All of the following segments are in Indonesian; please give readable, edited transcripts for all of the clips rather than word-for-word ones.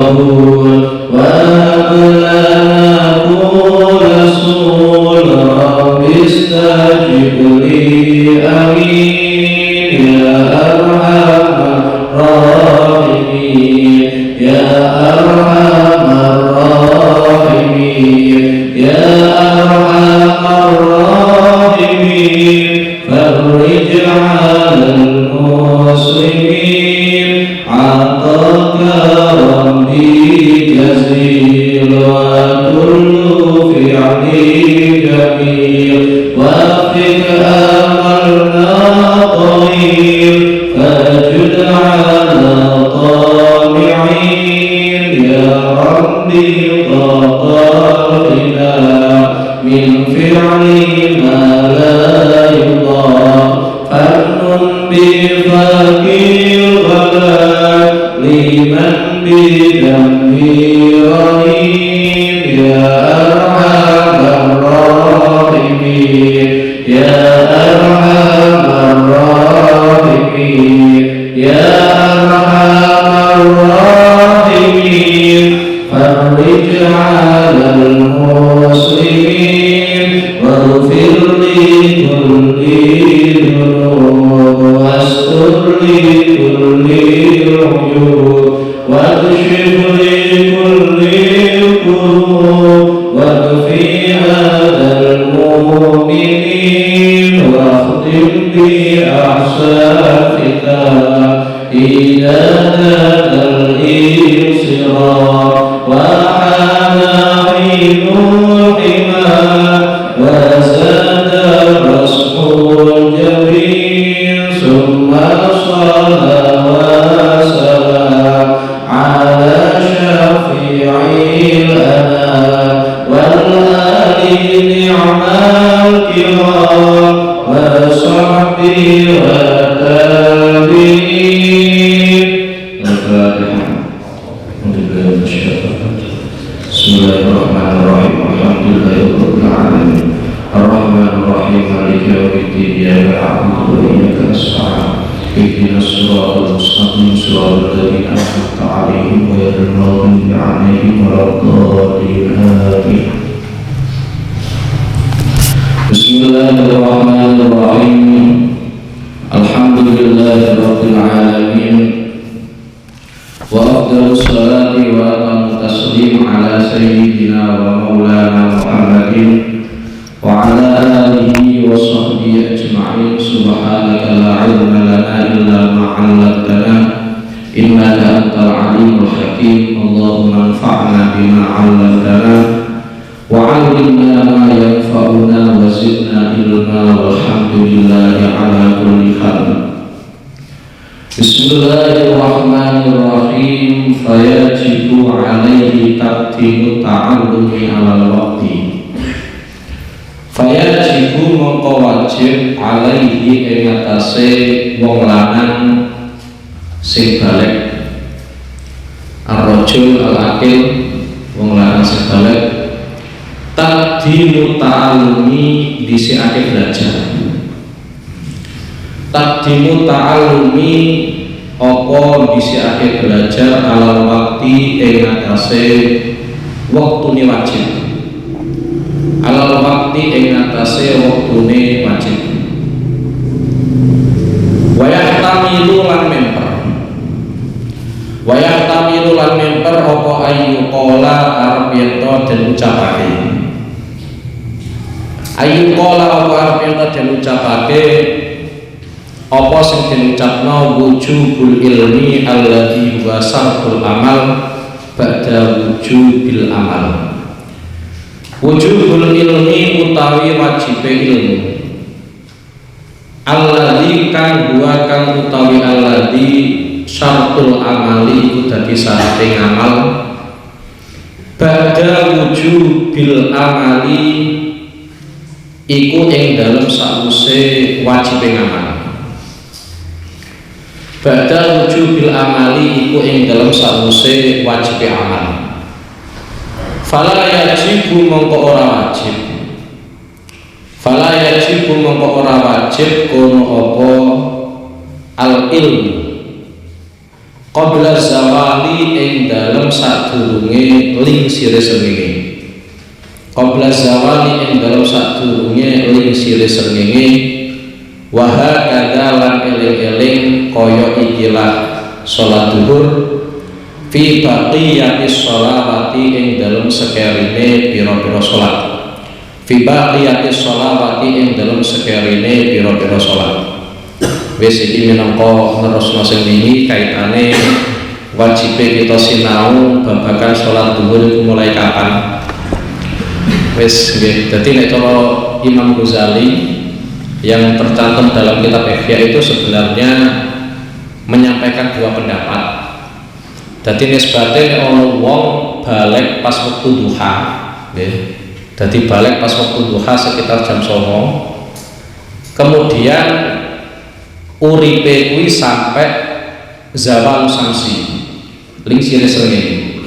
وهب لنا طول صول رب استجب لي آمين يا أرحم الراحمين يا أرحم الراحمين يا أرحم الراحمين فرج على المسلمين عطاك ربي جزيل وكل فعل جميل وفق أمرنا طويل فاجد على طامعين يا ربي طهرنا من فعل ما لا يطاق فمن بفقير الغلاء لمن بدمه رهين يا أرحم الراحمين يا أرحم الراحمين يا أرحم الراحمين فرج على المسلمين واغفر لكل ذنوب واستر لكل عيوب واكشف لكل الكروب واكفي هذا المؤمنين واختم بأحسن ختام إلى هذا الانصراف وحان حين الحمام وزاد الرسح الجميل ثم صلى وسلم على شفيع الأنام والآل نعم الكرام وصحبه والتابعين. الفاتحة. Bismillahirrahmanirrahim. Alhamdulillahirabbil alamin. Arrahmanirrahim. Maliki yaumiddin. Iyyaka na'budu wa iyyaka nasta'in. Ihdinas siratal mustaqim. Siratal ladzina an'amta 'alaihim ghairil maghdubi 'alaihim waladdallin. Amin. Bismillahirrahmanirrahim. Alhamdulillahirabbil alamin. Wa afdalus salati wa atammu taslim ala sayyidina wa maulana Muhammadin wa ala alihi wa sahbihi ajma'in. Subhanaka la ilma lana illa ma 'allamtana innaka antal alimul hakim. Allahumma anfa'na bima 'allamtana wa 'allimna ma yanfa'una wa zidna ilma walhamdulillahi ala kulli hal. Bismillahirrahmanirrahim. Fayajibu alaihi taqdimu ta'allumi alal waqti. Fayajibu mongko wajib alaihi ing atase wong lanang sing balik. Ar-rajul al-aqil wong lanang sing balik taqdimu ta'allumi dhisikake belajar. Taqdimu ta'allumi apa dhisikake belajar alal waqti ing atase wektune wajib. Alal waqti ing atase wektune wajib. Wa yahtamilu lan memper. Wa yahtamilu lan memper apa ayu qala arep yen to den ucapake. Ayu qala apa arep yen to den ucapake apa sing diucapno wujubul ilmi alladzi huwa syartul amal ba'da wujubil amal. Wujubul ilmi utawi wajibe ilmu alladzi kang huwa kang utawi alladzi syartul amali iku dadi syarat ngamal ba'da wujubil amali iku ing dalem sawise wajibe ngamal. Ba'da wujubil amali iku ing dalam sawise wajib amal. Fala yajibu mongko ora wajib. Fala yajibu mongko ora wajib kono apa al ilmu qabla zawali ing dalem sadurunge lingsire srengenge. Qabla zawali ing dalem sadurunge lingsire srengenge. Wa hakadha lan eling-eling kaya ikilah salat zuhur fi baqiyatis sholawati ing dalem sekerine pira-pira salat. Fi baqiyatis sholawati ing dalem sekerine pira-pira salat. Wis iki minangka nerusno sing wingi kaitane wajibe kita sinau babagan salat zuhur iku mulai kapan. Wis nggih, dadi nek cara Imam Ghazali yang tercantum dalam kitab Ihya itu sebenarnya menyampaikan dua pendapat. Dadi nisbate ono wong balik pas waktu duha, nggih. Dadi balik pas waktu duha sekitar jam 09.00. Kemudian uripe kuwi sampai zawal samsi lingsire srengenge.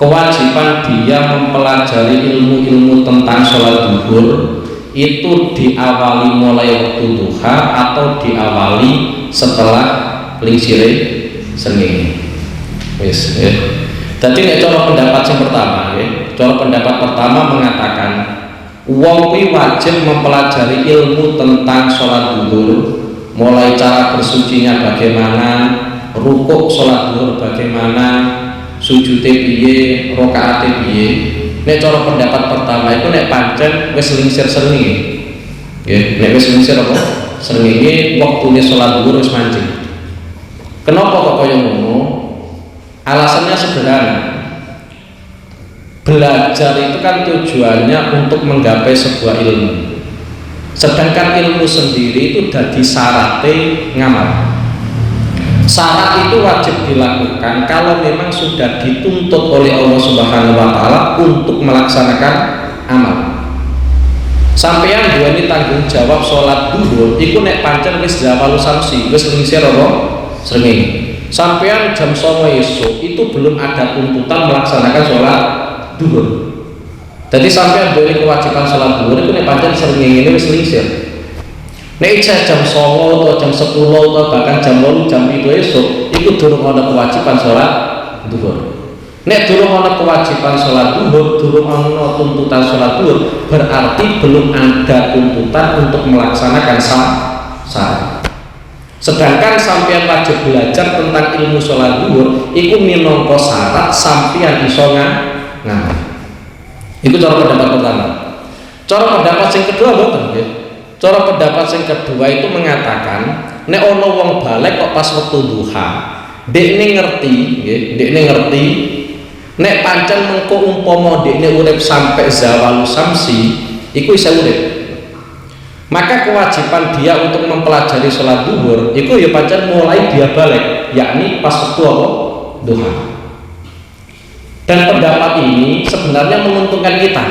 Kewajiban dia mempelajari ilmu-ilmu tentang sholat zuhur itu diawali mulai waktu duha atau diawali setelah lingsire srengenge. Wis dadi nek cara pendapat yang pertama nggih, cara pendapat pertama mengatakan wong kuwi wajib mempelajari ilmu tentang sholat zuhur, mulai cara bersucinya bagaimana, rukuk sholat zuhur bagaimana, sujudnya piye, rakaatnya piye. Nek cara pendapat pertama itu nek pancen wis lingsir srengenge. Nggih, nek wis lingsir apa? Srengenge waktune sholat zuhur wis mancing. Kenapa kok kaya ngono? Alasannya sederhana. Belajar itu kan tujuannya untuk menggapai sebuah ilmu. Sedangkan ilmu sendiri itu dadi syarate ngamal. Syarat itu wajib dilakukan kalau memang sudah dituntut oleh Allah Subhanahu wa taala untuk melaksanakan amal. Sampeyan duweni tanggung jawab salat zuhur iku nek pancen wis zawal samsi, wis lingsir apa srengenge. Sampeyan jam 09.00 esuk itu belum ada tuntutan melaksanakan sholat zuhur. Jadi sampeyan duweni kewajiban sholat zuhur itu nek pancen srengenge wis lingsir. Nek jam 09.00 atau jam 10 atau bahkan jam 8 jam 7 esuk itu durung ana kewajiban sholat zuhur. Nek durung ana kewajiban sholat zuhur, durung ana tuntutan sholat zuhur, berarti belum ada tuntutan untuk melaksanakan syarat. Sedangkan sampeyan wajib belajar tentang ilmu sholat zuhur iku minangka syarat sampeyan iso ngamal. Itu cara pendapat pertama. Cara pendapat yang kedua mboten nggih. Cara pendapat yang kedua itu mengatakan nek ana wong balik kok pas wektu duha, dekne ngerti nggih, dekne ngerti nek pancen mengko umpama dekne urip sampai zawal samsi iku isa urip. Maka kewajiban dia untuk mempelajari sholat zuhur itu ya pancen mulai dia balik, yakni pas waktu apa? Duha. Dan pendapat ini sebenarnya menguntungkan kita,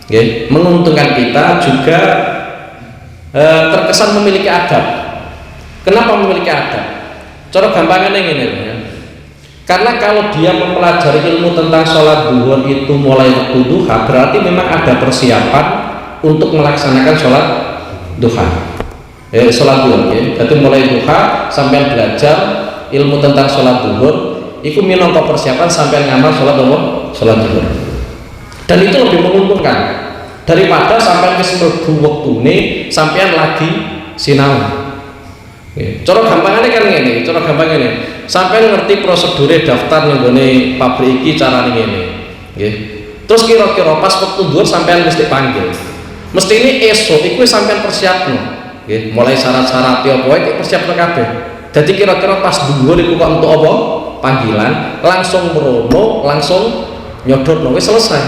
okay? Menguntungkan kita juga terkesan memiliki adab. Kenapa memiliki adab? Cara gampangnya ini ya. Karena kalau dia mempelajari ilmu tentang sholat zuhur itu mulai waktu duha, berarti memang ada persiapan untuk melaksanakan sholat duha, sholat zuhur, ya. Jadi mulai duha sampai belajar ilmu tentang sholat zuhur, itu minangka persiapan sampai ngamal sholat zuhur. Dan itu lebih menguntungkan daripada sampai ke mlebu wektune sampean lagi sinau. Cara gampangane kan ngene, cara gampangane ngene. Sampean ngerti prosedure daftar ning gone pabrik iki carane ngene, nggih. Terus kira-kira pas wektu zuhur sampean mesti panggil. Mesti ini esok itu sampean persiapno, nggih, mulai syarat-syaratnya apa wae persiapno kabeh. Jadi kira-kira pas dhuwur iku kok untuk apa? Panggilan, langsung merono, langsung nyodorno wis selesai.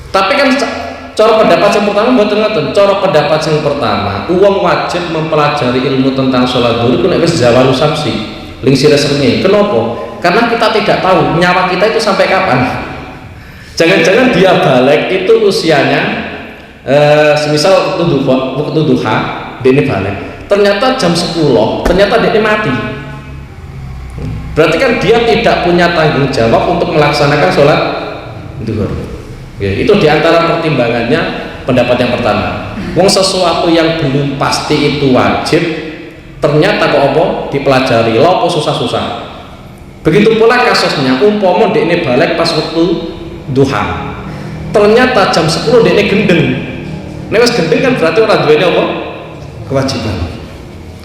Tapi kan cara pendapat yang pertama mboten ngoten. Cara pendapat yang pertama, uang wajib mempelajari ilmu tentang sholat zuhur iku nek wis zawal samsi, lingsir srengenge. Kenapa? Karena kita tidak tahu nyawa kita itu sampai kapan. Jangan-jangan dia balik itu usianya semisal waktu duha dia ini balik, ternyata jam 10 ternyata dia ini mati. Berarti kan dia tidak punya tanggung jawab untuk melaksanakan sholat zuhur. Ya, itu diantara pertimbangannya pendapat yang pertama. Wong sesuatu yang belum pasti itu wajib ternyata kok apa dipelajari lha apa susah-susah. Begitu pula kasusnya umpama dekne balik pas waktu duha, ternyata jam 10 dekne gendeng. Nek wis gendeng kan berarti ora duweni apa kewajiban.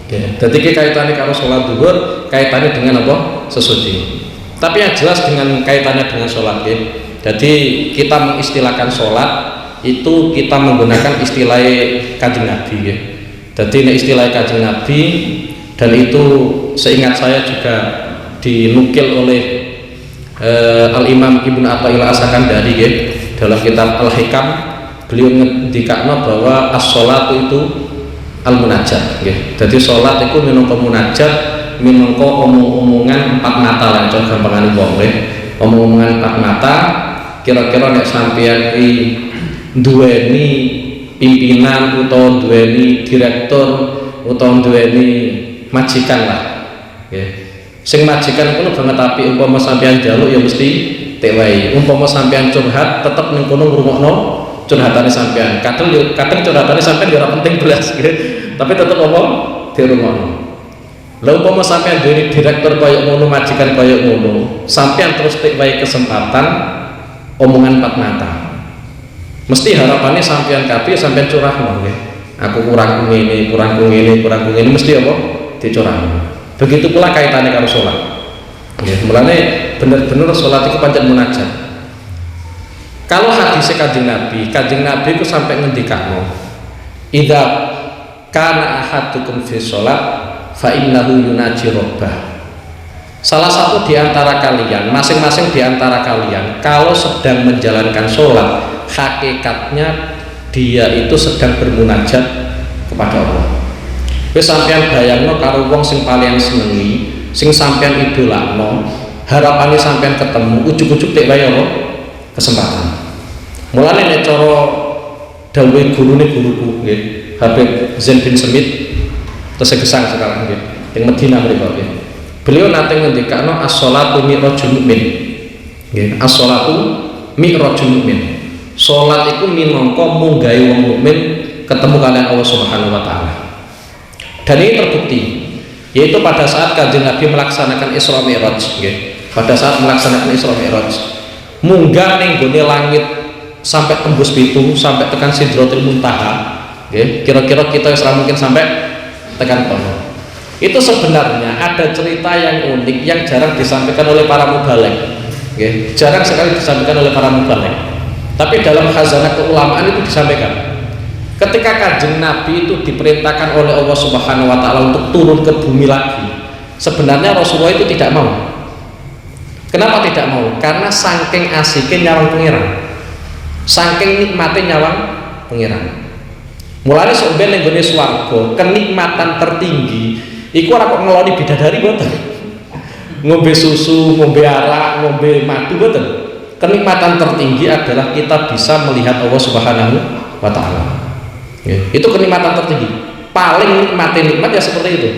Oke, jadi kaitannya karo sholat zuhur kaitannya dengan apa sesuci. Tapi yang jelas dengan kaitannya dengan sholat ya. Jadi kita mengistilahkan sholat itu kita menggunakan istilah Kanjeng Nabi ya. Jadi ini istilah Kanjeng Nabi dan itu seingat saya juga dinukil oleh Al-Imam Ibnu Athaillah As-Sakandari ya, dalam kitab Al-Hikam. Beliau ngendikakno bahwa as-sholatu itu al-munajat ya. Jadi sholat itu minangka munajat, minangka omong-omongan empat mata lah cara gampangane wong ya. Omong-omongan empat mata kira-kira nek sampeyan iki duweni pimpinan utawa duweni direktur utawa duweni majikan lah ya. Sing majikan kuwi banget apik umpama sampeyan njaluk ya mesti tek wae. Umpama sampeyan curhat tetep ning kono ngrungokno curhatane sampeyan. Kadang curhatane sampeyan ya ora penting belas gitu. Tapi tetep apa dirungokno. Lha umpama sampeyan duweni direktur kaya ngono, majikan kaya ngono, sampeyan terus tek wae kesempatan omongan empat mata. Mesti harapannya sampeyan kabeh sampeyan curahno nggih. Aku kurangku ngene, mesti apa dicurahno. Begitu pula kaitannya karo sholat. Mulane bener-bener sholat itu pancen munajat. Kalau hadis Kanjeng Nabi itu sampai ngendikano, idza kana ahadukum fi sholat fa innahu yunaji rabbah. Salah satu di antara kalian, masing-masing di antara kalian, kalau sedang menjalankan sholat, hakikatnya dia itu sedang bermunajat kepada Allah. Wis sampeyan bayangno karo wong sing paling senengi, sing sampeyan idolakno, harapane sampeyan ketemu, ujug-ujug tek wae apa kesempatan. Mulane nek cara dawuhe guruku nggih, Habib Zain bin Semit tersegesang sekarang nggih, ing Madinah mriku nggih. Beliau nate ngendikano as-sholatu mi'rajul mukmin. Nggih, as-sholatu mi'rajul mukmin. Salat iku minangka munggahe wong mukmin ketemu kalian Allah Subhanahu wa taala. Dan ini terbukti, yaitu pada saat Kanjeng Nabi melaksanakan Isra Mi'raj, pada saat melaksanakan Isra Mi'raj, munggah ning gone langit sampai tembus pitu, sampai tekan Sidratul Muntaha, kira-kira kita wis mungkin sampai tekan kono. Itu sebenarnya ada cerita yang unik yang jarang disampaikan oleh para mubaligh, jarang sekali disampaikan oleh para mubaligh. Tapi dalam khazanah keulamaan itu disampaikan. Ketika Kanjeng Nabi itu diperintahkan oleh Allah Subhanahu wa taala untuk turun ke bumi lagi, sebenarnya Rasulullah itu tidak mau. Kenapa tidak mau? Karena saking asiknya nyawang pengiran, saking nikmatnya nyawang pengiran. Mulane sok ben ning gone swarga, kenikmatan tertinggi iku ora kok ngeloni bidadari mboten. Ngombe susu, ngombe arak, ngombe madu mboten. Kenikmatan tertinggi adalah kita bisa melihat Allah Subhanahu wa taala. Itu kenikmatan tertinggi. Paling nikmat ya seperti itu.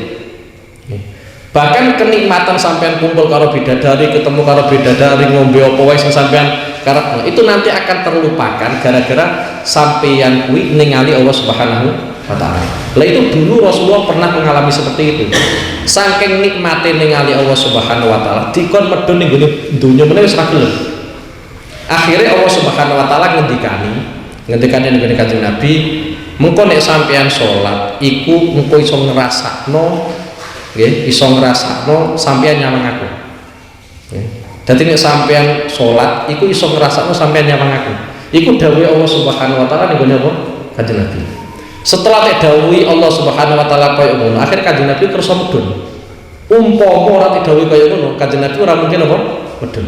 Bahkan kenikmatan sampean kumpul karo bidadari, ketemu karo bidadari, ngombe apa wae sing sampean karep, itu nanti akan terlupakan gara-gara sampeyan kuwi ningali Allah Subhanahu wa taala. Lah itu dulu Rasulullah pernah mengalami seperti itu. Saking nikmate ningali Allah Subhanahu wa taala, dikon medun ning donya meneh wis ra gelem. Akhirnya Allah Subhanahu wa taala ngendikane ning Kanjeng Nabi, mengko nek sampeyan salat iku engko iso ngrasakno nggih, iso ngrasakno sampeyan nyawang aku. Nggih. Dadi nek sampeyan salat iku iso ngrasakno sampeyan nyawang aku. Iku dawuhe Allah Subhanahu wa taala ning gone apa? Kanjeng Nabi. Setelah nek dawuhi Allah Subhanahu wa taala kaya ngono, akhir Kanjeng Nabi kersa medun. Umpama ora didhawuhi kaya ngono, Kanjeng Nabi ora mungkin apa? Medun.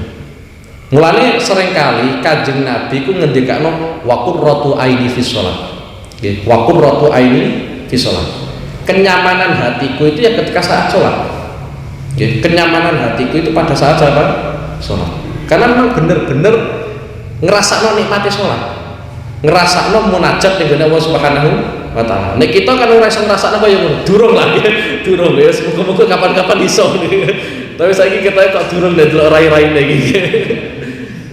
Mulane seringkali Kanjeng Nabi ku ngendikakno wa qurratu aini fi shalah. Nggih, wa qurratu aini fi shalah. Kenyamanan hatiku itu ya ketika saat sholat. Nggih, kenyamanan hatiku itu pada saat apa? Sholat. Karena memang bener-bener ngrasakno nikmate sholat. Ngrasakno munajat ning Allah Subhanahu wa taala. Nek kita kan ora iso ngrasakno kaya ngono, durung lah nggih. Durung ya, semoga kapan-kapan iso. Tapi saiki kita kok durung ndelok rai-rai iki.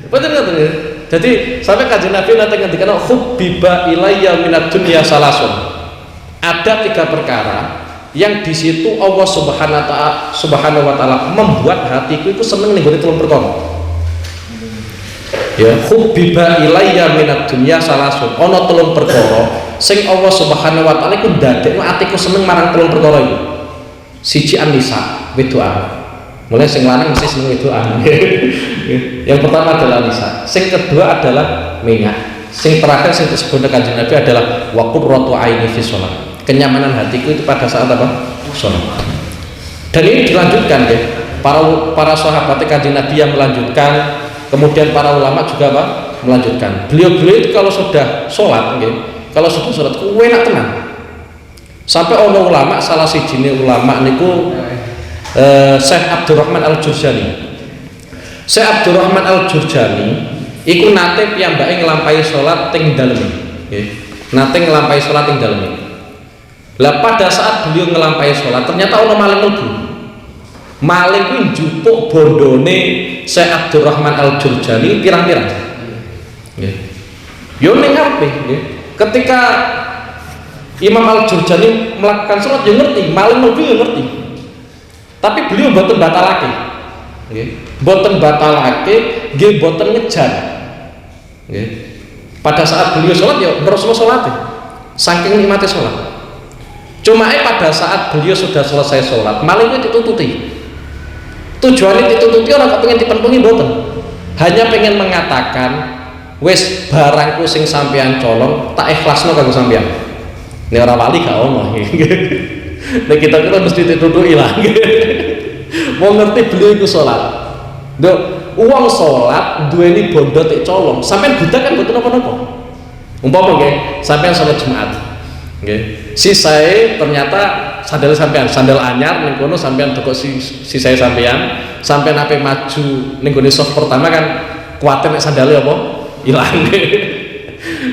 Betul nggak? Jadi sampai Kanjeng Nabi nanti ngendikan hubbiba ilayya minad dunya salasun. Ada 3 perkara yang di situ Allah Subhanahu wa taala membuat hatiku itu seneng ning gone telung perkara. Ya, hubbiba ilayya minad dunya salasun. Ana telung perkara sing Allah Subhanahu wa taala iku ndadekno atiku seneng marang telung perkara iku. Siji an-nisa, wedokan. Mulai sing lanang mesti seneng wedokan. Yang pertama adalah nisa, sing kedua adalah minyak, sing terakhir sing disebut Kanjeng Nabi adalah wa qurratu aini fi shalah. Kenyamanan hatiku itu pada saat apa? Salat. Dan ini dilanjutkan ya. Para sahabat Kanjeng Nabi yang melanjutkan, kemudian para ulama juga apa? Melanjutkan. Beliau-beliau itu kalau sudah sholat, okay, kalau sudah sholat, enak tenang. Sampai ono ulama, salah sijine ulama niku Syekh Abdurrahman Al-Jurjani. Syekh Abdurrahman Al-Jurjani iku nate piyambake nglampahi sholat teng dalem. Okay. Nate nglampahi sholat teng dalem. Lah pada saat beliau ngelampahi sholat ternyata ono maling mlebu. Maling kuwi njupuk bondone Syekh Abdurrahman Al-Jurjani pirang-pirang. Nggih. Yo ning ngarepe nggih. Ketika Imam Al-Jurjani melakukan sholat ya ngerti, maling mlebu ya ngerti. Tapi beliau mboten batalake. Nggih. Mboten batalake, nggih mboten ngejar. Nggih. Pada saat beliau sholat ya terus sholat. Saking nikmate sholat. Cuma pada saat beliau sudah selesai sholat, maling itu ditututi. Tujuannya ditututi orang kok pengen dipentungi boten. Hanya pengen mengatakan, wes barangku sing sampean colong tak ikhlasno kanggo sampean. Ini orang wali gak ono. Nek kita mesti ditutuki lah. Mau ngerti beliau itu sholat. Nduk, uang sholat duweni bondo tek colong, sampean budak kan boten napa-napa. Umpama nggih, sampean sholat Jumat. Nggih. Sisae ternyata sandal sampean, sandal anyar ning kono sampean toko sisae sampean ape maju ning gone soft pertama kan kuwatir nek sandale apa ilang.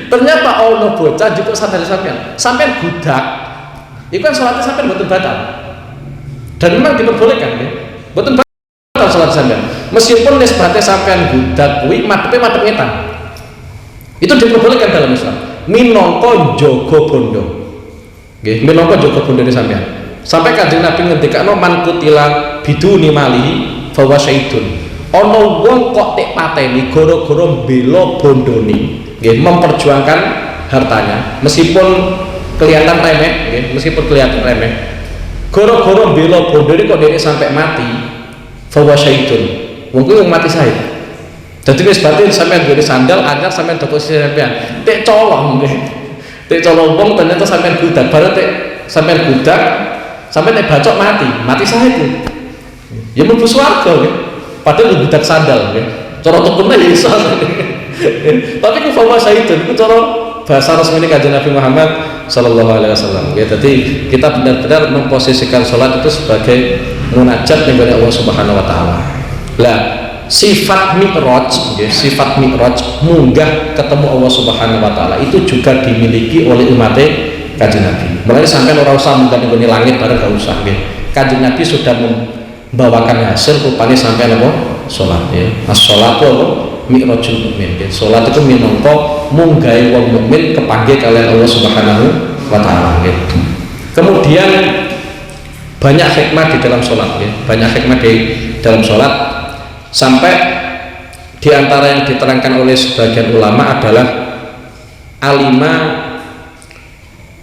Ternyata ono bocah jupuk sandal sampean budak. Iku kan salatnya sampean mboten batal. Dan memang diperbolehkan nggih. Mboten batal salat sampean. Meskipun nisbate sampean budak kuwi madhepe madhep ngetan. Itu diperbolehkan dalam Islam. Minangka jaga bondo. Nggih, minangka jaga bondone sampean. Sampai Kanjeng Nabi ngendikano man kutila biduni malihi fa huwa syaidun. Ana wong kok tek pateni gara-gara mbela bondone, nggih, memperjuangkan hartanya meskipun kelihatan remeh, nggih, meskipun kelihatan remeh. Gara-gara mbela bondone kok dhek sampai mati, fa huwa syaidun. Wong kuwi mati syahid. Dadi wis batin sampean duwe sandal anyar sampean toko sampean. Tek colong nggih. Tek colong wong ternyata sampean budak, baru tek sampean budak, sampean nek bacok mati syahid. Ya mlebu swarga nggih. Padahal budak sandal nggih. Cara tukune ya iso. Tapi ku fawa syahidun, ku cara bahasa resmine Kanjeng Nabi Muhammad sallallahu alaihi wasallam. Ya, jadi kita benar-benar memposisikan sholat itu sebagai munajat dengan Allah Subhanahu wa taala. Lah, sifat mi'raj, ya, sifat mi'raj munggah ketemu Allah Subhanahu wa taala itu juga dimiliki oleh umat Kanjeng Nabi. Mulai sampai ora usah munggah ning langit bareng gak usah nggih. Kanjeng Nabi sudah membawakan hasil rupane sampai apa? Salat ya. As-shalatu apa? Mi'rajul mukmin. Ya. Salat itu minangka munggahe wong mukmin kepanggih kalian Allah Subhanahu wa taala ya. Kemudian banyak hikmah di dalam salat ya. Banyak hikmah di dalam salat. Sampai diantara yang diterangkan oleh sebagian ulama adalah alima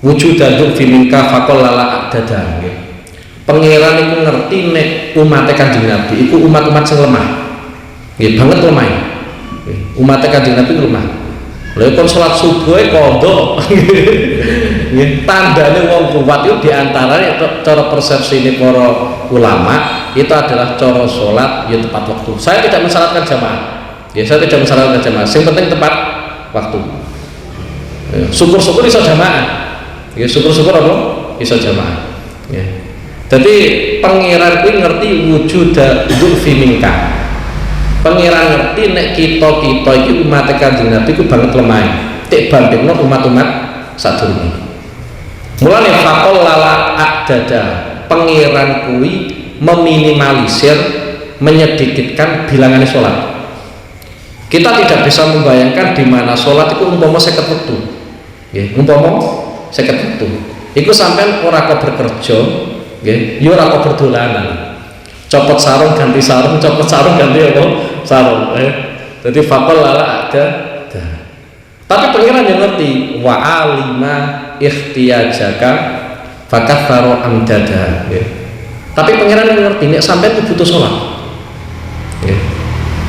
wujudadu fi minka faqal lala adada. Pangeran itu ngerti nek umat Kanjeng Nabi itu umat-umat sing lemah. Nggih banget lemah. Umat Kanjeng Nabi lemah. Lha kon salat subuh kodho. Nggih tandane wong kuat itu diantara cara persepsi ini para ulama itu adalah cara sholat ya tepat waktu. Saya tidak mensyaratkan jamaah. Ya, saya tidak mensyaratkan jamaah. Yang penting tepat waktu. Ya, syukur-syukur iso jamaah. Ya, syukur-syukur apa? Iso jamaah. Ya. Jadi pangeran kuwi ngerti wujud dzulfi minka. Pangeran ngerti nek kita iki umat Kanjeng Nabi ku banget lemah. Tek bandingno umat-umat sadurunge. Mulane faqol lala adada. Pangeran kuwi meminimalisir, menyedikitkan bilangan sholat. Kita tidak bisa membayangkan di mana sholat itu umpama 50 wektu. Ya, umpama 50 wektu. Iku sampean ora kok bekerja, nggih. Yo ora kok berdolanan. Copot sarung ganti sarung, copot sarung ganti apa? Sarung. Jadi fakol lala ada. Tapi pengiran yang ngerti wa alima ikhtiyajaka fakatsaro amdada. Tapi pengiran yang ngerti nek sampai itu butuh sholat.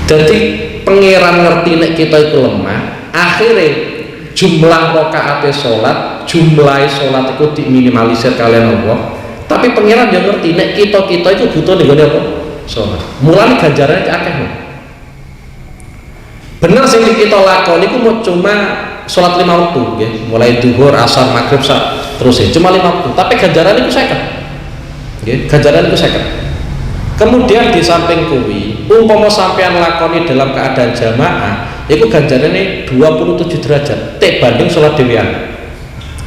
Jadi pengiran ngerti nek kita itu lemah, akhirnya jumlah rakaat sholat, jumlah sholat itu diminimalisir kalian Allah. Tapi pengiran yang ngerti nek kita itu butuh nih apa? Sholat. Mulai ganjarannya akeh. Bener sing kita lakoni itu cuma sholat 5 waktu, ya. Mulai duhur, asar, maghrib, terus ya. Cuma 5 waktu. Tapi ganjaran itu seket, ya. Ganjaran itu seket. Kemudian di samping kuwi, umpama sampean lakoni dalam keadaan jamaah, itu ganjarannya 27 derajat. Banding sholat dewean,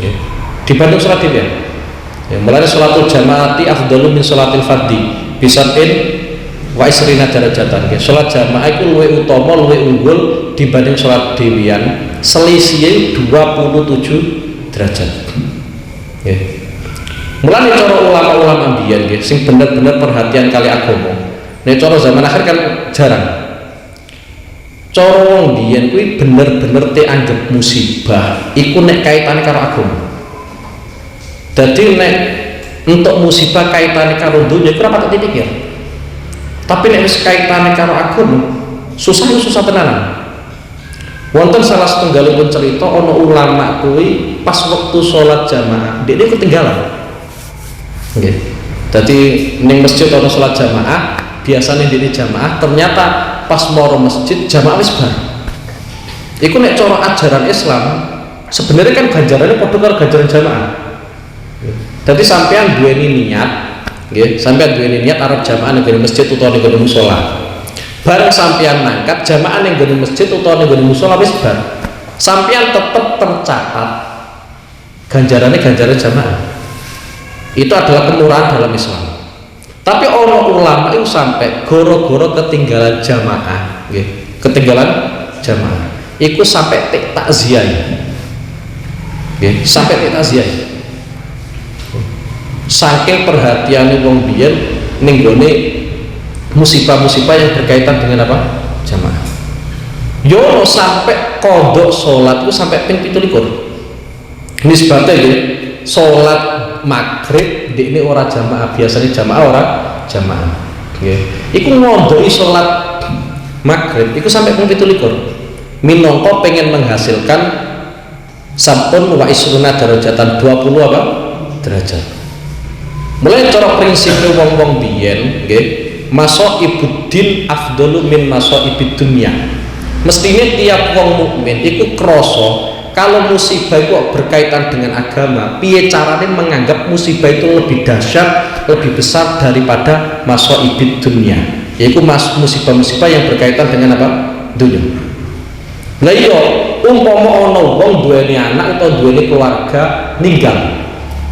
ya. Dibanding sholat dewean. Ya, mulai sholatul jamaati afdalu min sholatil fardhi. Bisatin wa isrina darajatan. Sholat jamaah itu luwih utama, luwih unggul dibanding sholat dewian, selisih 27 derajat. Mulai cara ulama-ulama mbiyen sing bener-bener perhatian kali agama. Nek cara zaman akhir kan jarang. Cara wong mbiyen kuwi bener-bener dianggap musibah iku nek kaitane karo agama. Dadi nek untuk musibah kaitane karo dunya iku ora patut dipikir. Tapi nek wis kaitane karo agama, susah tenanan. Wonten salah setunggalipun cerita ana ulama kuwi pas waktu sholat jamaah, dia ketinggalan. Nggih. Dadi ning masjid ana sholat jamaah, biasanya di jamaah, ternyata pas moro masjid jamaah wis bar. Iku nek cara ajaran Islam sebenarnya kan ganjarannya padha karo ganjaran jamaah. Dadi sampean duweni niat, nggih, sampean duweni niat arep jamaah ning masjid utawa ning musala. Bareng sampean mangkat jamaah ning masjid utawa ning musala wis bar. Sampean tetep tercatat ganjarannya ganjaran jamaah. Itu adalah kemurahan dalam Islam. Tapi orang ulama itu sampai goro-goro ketinggalan jamaah, nggih, ketinggalan jamaah. Iku sampai takziah, nggih, sampai takziah. Saking perhatian wong biyen ning gone musibah-musibah yang berkaitan dengan apa? Jamaah. Yo sampai kodok sholat itu sampai ping 17. Nisbate nggih, sholat maghrib di ini orang jamaah, biasanya jamaah orang jamaah. Iku ngodoi sholat maghrib, iku sampai pun 17. Minangka pengen menghasilkan sampun wa isruna darajatan 20 apa? Derajat. Mulai cara prinsipnya wong-wong biyen, nggih, masaibuddin afdalu min masaibid dunya. Mestine tiap wong mukmin iku krasa kalau musibah itu berkaitan dengan agama, piye caranya menganggap musibah itu lebih dahsyat, lebih besar daripada masaibid dunia, yaitu musibah-musibah yang berkaitan dengan apa? Dunia. Lah iya, umpama ana wong duweni anak atau duweni keluarga ninggal.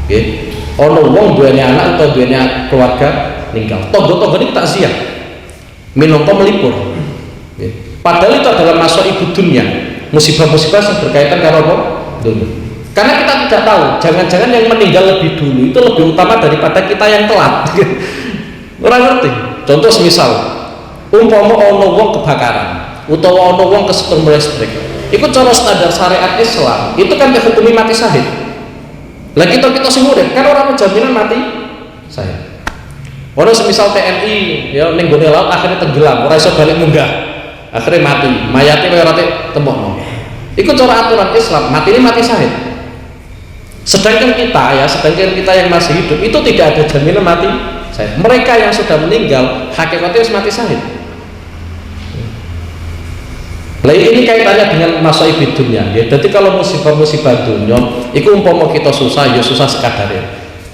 Nggih. Ana wong duweni anak atau duweni keluarga ninggal. Tonggo-tonggone takziah. Minangka melipur. Nggih. Padahal itu adalah masaibid dunia. Musibah-musibah yang berkaitan dengan apa? Dunia. Karena kita tidak tahu, jangan-jangan yang meninggal lebih dulu itu lebih utama daripada kita yang telat. Orang ngerti. Contoh semisal, umpama ana wong kebakaran, utawa ana wong kesetrum listrik. Itu cara standar syariat Islam, itu kan dihukumi mati syahid. Lah kita sing urip kan orang jaminan mati syahid. Orang semisal TNI ya ning gone laut akhirnya tenggelam, ora iso balik munggah. Akhirnya mati, mayatnya kaya rati temokno. Ikut cara aturan Islam, mati ini mati syahid. Sedangkan kita yang masih hidup itu tidak ada jaminan mati syahid. Mereka yang sudah meninggal hakikatnya harus mati syahid. Lah ini kaitannya dengan masaibid dunia. Ya, jadi kalau musibah-musibah dunia, itu umpama kita susah, ya susah sekadar.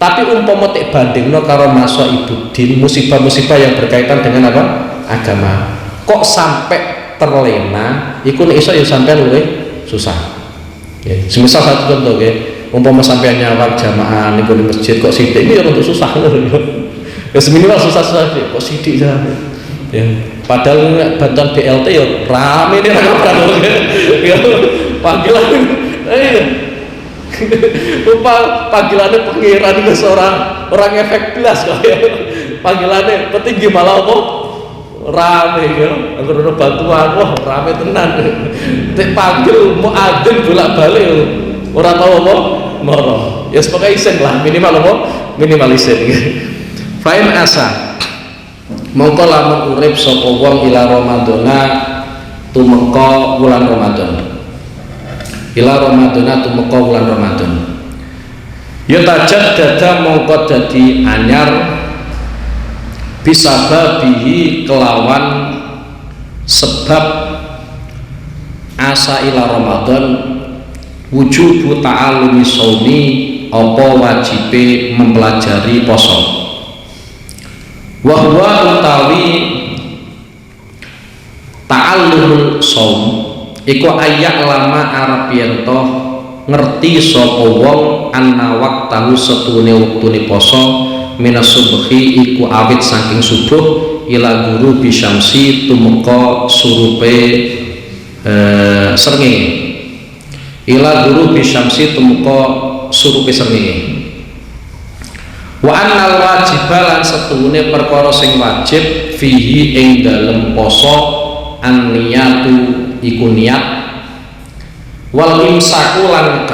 Tapi umpama tek bandingno karo masaibuddin, musibah-musibah yang berkaitan dengan apa? Agama. Kok sampai terlena iku nek iso ya sampean luwih susah. Nggih. Semisal satu contoh nggih, umpama sampean nyawang jamaah ning masjid kok sithik iki ya untuk susah lho. Ya seminimal susah-susah kok sithik ya. Ya, padahal bantuan BLT ya rame nih ra kabeh. Ya panggilan. Lupa panggilannya pangeran itu orang efek belas kok ya. Panggilannya petinggi malah apa? Rame ya. Anggur ono bantuan, wah rame tenan. Tek panggil muadzin bolak-balik ora tau apa? Moro. Ya sebagai isin lah, minimal apa? Minimal isin. Fa'in asa mongko lamun urip sapa wong ila Ramadana tumeka wulan Ramadan. Ila Ramadana tumeka wulan Ramadan. Ya tajaddada mongko dadi anyar bisababihi kelawan sebab asa ila Ramadan wujubu ta'allumi shaumi apa wajibe mempelajari poso. Wa huwa utawi ta'allumul shaum iku ayak lama arep yen to ngerti sapa wong anna waqtahu setune wektune poso minas subhi iku awit saking subuh ila guru bisyamsi tumeka surupe srengenge ila guru bisyamsi tumeka surupe srengenge. Wa annal wajibalan setune perkara sing wajib fihi ing dalem poso an-niyatu iku niat wal imsaku lan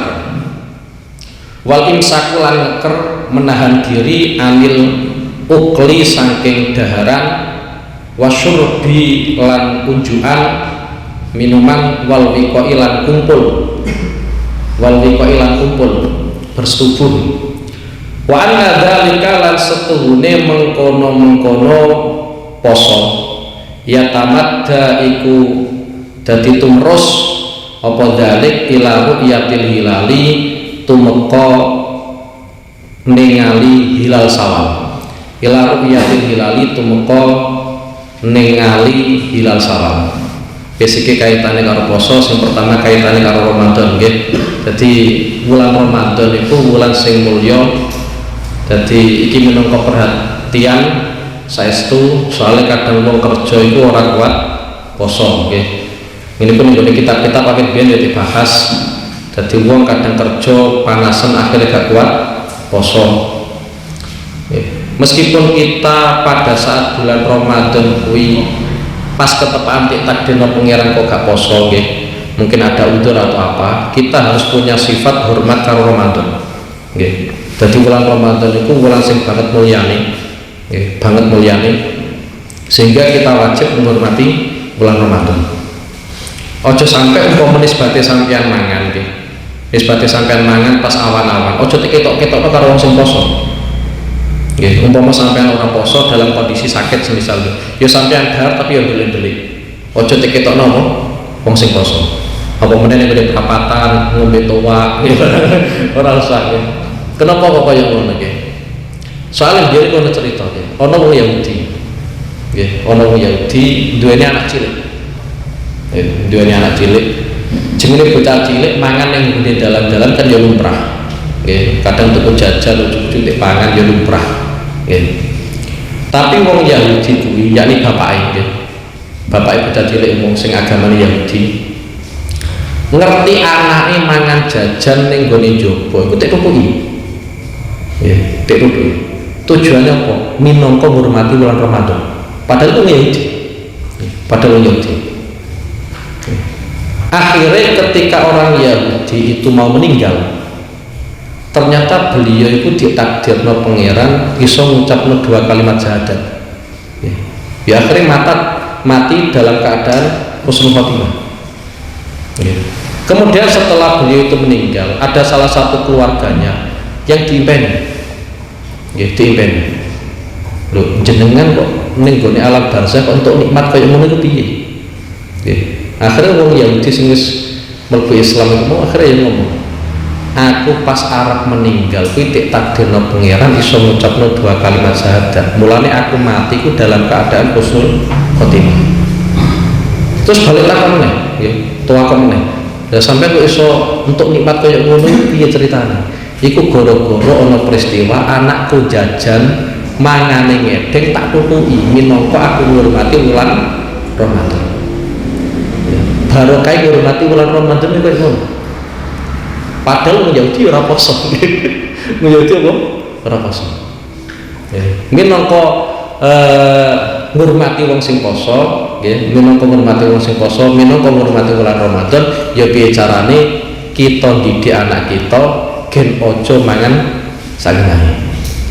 ngeker menahan diri anil ukli saking daharan wasyurbi lan unjukan minuman wal wiqai lan kumpul bersetubuh. Wa anna dzalika lan setuhune mengkono-mengkono poso ya tamadda iku dadi tumrus apa dzalik ila ru'yatil hilali tumeka ningali hilal sawal ila ru'yatil hilali tumeka ningali hilal sawal. Basike kaitane karo poso sing pertama kaitane karo Ramadan nggih. Dadi wulan Ramadan iku wulan sing mulya. Jadi iki minangka perhatian saestu soalnya kadang wong kerja itu ora kuat poso nggih. Ini pun nggone kitab-kitab awit biyen dibahas. Jadi wong kadang kerja panasan akhirnya gak kuat poso. Meskipun kita pada saat bulan Ramadan kuwi pas ketepaan takdirna pangeran kok gak poso nggih. Mungkin ada udzur atau apa, kita harus punya sifat hormat karo Ramadan. Nggih. Jadi bulan Ramadan itu bulan sing banget mulyane, banget mulyane, sehingga kita wajib menghormati bulan Ramadan. Ojo sampai umpama nisbate sampean mangan, nisbate sampean mangan pas awan-awan. Ojo ketok-ketok karo wong sing poso. Umpama sampean orang poso dalam kondisi sakit semisal, ya sampean dahar tapi ya delik-delik. Ojo ketokno wong sing poso. Apa meneh nek perapatan ngombe toa, ora usah. Kenapa kok kaya ngono iki? Soale biyen kono cerita iki. Ana wong Yahudi. Nggih, ana wong Yahudi duweni anak cilik. Duweni anak cilik. Jenenge bocah cilik mangan ning ngene dalan-dalan kan ya lumrah. Nggih, kadang tuku jajan lucu-lucu pangan ya lumrah. Nggih. Tapi wong Yahudi kuwi yakni bapake nggih. Bapake bocah cilik wong sing agamane Yahudi. Ngerti anake mangan jajan ning gone njaba iku tek tukuki. Tujuannya apa? Minangka ngurmati bulan Ramadan. Padahal itu Yahudi. Akhirnya ketika orang Yahudi itu mau meninggal, ternyata beliau itu ditakdirno pangeran iso ngucapno 2 kalimat syahadat. Ya akhirnya mati dalam keadaan husnul khotimah. Kemudian setelah beliau itu meninggal, ada salah satu keluarganya yang diimpen, loh jenengan kok ning gone alam barzakh kok untuk nikmat kaya ngono iku piye? Akhirnya wong Yahudi sing wis mlebu Islam itu akhirnya ya ngomong, aku pas arep meninggal kuwi tek takdirno pangeran iso ngucapno 2 kalimat syahadat. Mulane aku mati ku dalam keadaan husnul khotimah. Terus balik takon meneh, nggih, tuwakon meneh. Lah sampai kok iso untuk nikmat kaya ngono piye ceritane? Iku goro-goro ana peristiwa anakku jajan mangane ngedeng tak tutuki minangka aku ngurmati wulan Ramadan. Barokah ngurmati wulan Ramadan kaya ngono. Padahal wong Yahudi ora poso. Wong Yahudi apa? Ora poso. Minangka ngurmati wong sing poso, nggih, minangka ngurmati wong sing poso, minangka ngurmati bulan Ramadan, ya piye carane kita didik anak kita gen ojo mangan sangahe.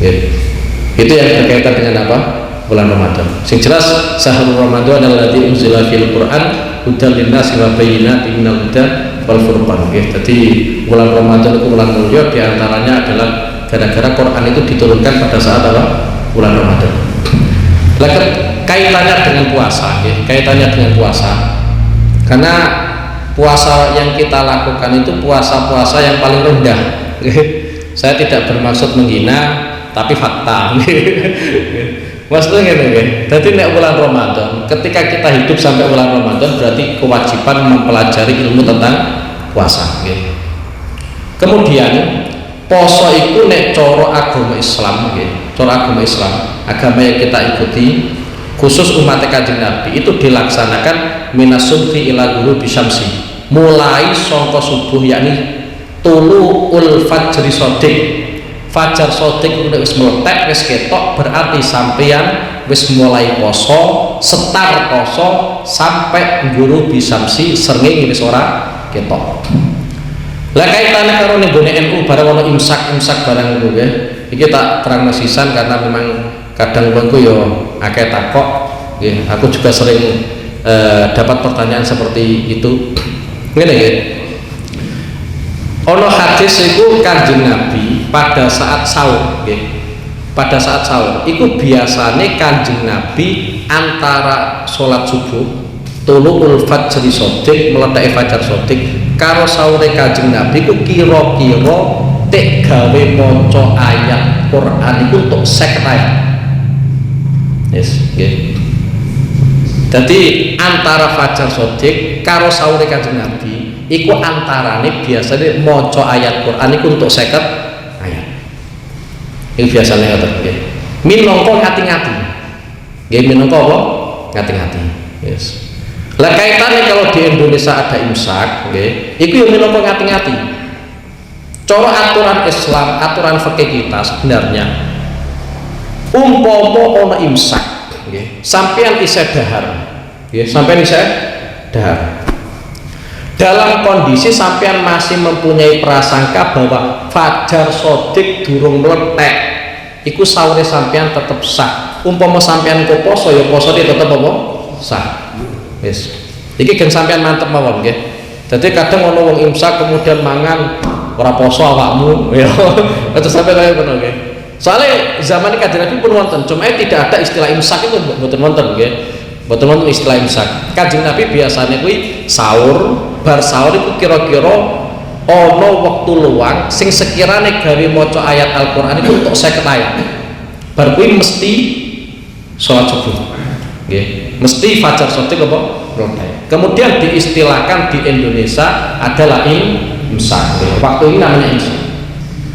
Nggih. Itu yang berkaitan dengan apa? Bulan Ramadan. Sing jelas syahrul Ramadan alladzi unzila fil Qur'an hudal linnasi wa bayyinatin minal huda wal furqan. Nggih. Jadi bulan Ramadan itu bulan mulia, di antaranya adalah gara-gara Quran itu diturunkan pada saat apa? Bulan Ramadan. Kaitannya dengan puasa, ya, kaitannya dengan puasa. Karena puasa yang kita lakukan itu puasa-puasa yang paling rendah. Saya tidak bermaksud menghina, tapi fakta. Maksudnya gitu, jadi nek bulan Ramadan, ketika kita hidup sampai bulan Ramadan berarti kewajiban mempelajari ilmu tentang puasa. Kemudian poso itu nek coro agama Islam, coro agama Islam, agama yang kita ikuti, khusus umat Kanjeng Nabi itu dilaksanakan minas subhi ila ghurubi syamsi, mulai sangka subuh yakni tuluul fajri shadiq. Fajar shadiq udah wis meletek wis ketok, berarti sampeyan wis mulai poso, setar poso sampai ghurubi syamsi, srengenge wis ora ketok. Lah kaitannya karo ning gone NU bareng ono imsak barang niku nggih. Iki tak terang sisan karena memang kadang wongku yo akeh takok nggih. Aku juga sering dapat pertanyaan seperti itu. Ngene nggih. Ono hadis iku Kanjeng Nabi pada saat sahur nggih. Pada saat sahur iku biasane Kanjeng Nabi antara sholat subuh tuluul fajri shadiq, meletake fajar shadiq karo sahure Kanjeng Nabi ku kira-kira tek gawe maca ayat Quran iku untuk 50 ayat. Yes, nggih. Dadi antara fajar shadiq karo sahure Kanjeng Nabi iku antarane biasanya maca ayat Quran iku untuk 50 ayat. Iku biasanya ngoten nggih. Minangka ngati-ngati. Nggih, minangka apa? Ngati-ngati. Yes. Lah kaitannya kalau di Indonesia ada imsak, nggih, iku yo minangka ngati-ngati. Cara aturan Islam, aturan fikih kita sebenarnya umpama ana imsak, nggih, sampeyan isih dahar. Nggih, sampeyan isih dahar. Dalam kondisi sampean masih mempunyai prasangka bahwa fajar shadiq durung meletek, iku sahure sampean tetep sah. Umpama sampean kok poso ya posone tetep apa? Sah. Wis. Iki gen sampean mantep mawon nggih. Dadi kadang ana wong imsak kemudian mangan ora poso awakmu ya. Aja sampe kaya ngono nggih. Soale zaman Kanjeng Nabi pun wonten, cuma tidak ada istilah imsak itu mboten wonten nggih. Mboten wonten istilah imsak. Kanjeng Nabi biasanya kuwi sahur, bar sahur itu kira-kira ana wektu luang sing sekirane gawe maca ayat Al-Qur'an itu untuk 50 ayat. Bar kuwi mesti salat subuh. Nggih, mesti fajar shadiq apa? Rotai. Kemudian diistilahkan di Indonesia adalah imsak. Waktu ini namanya imsak.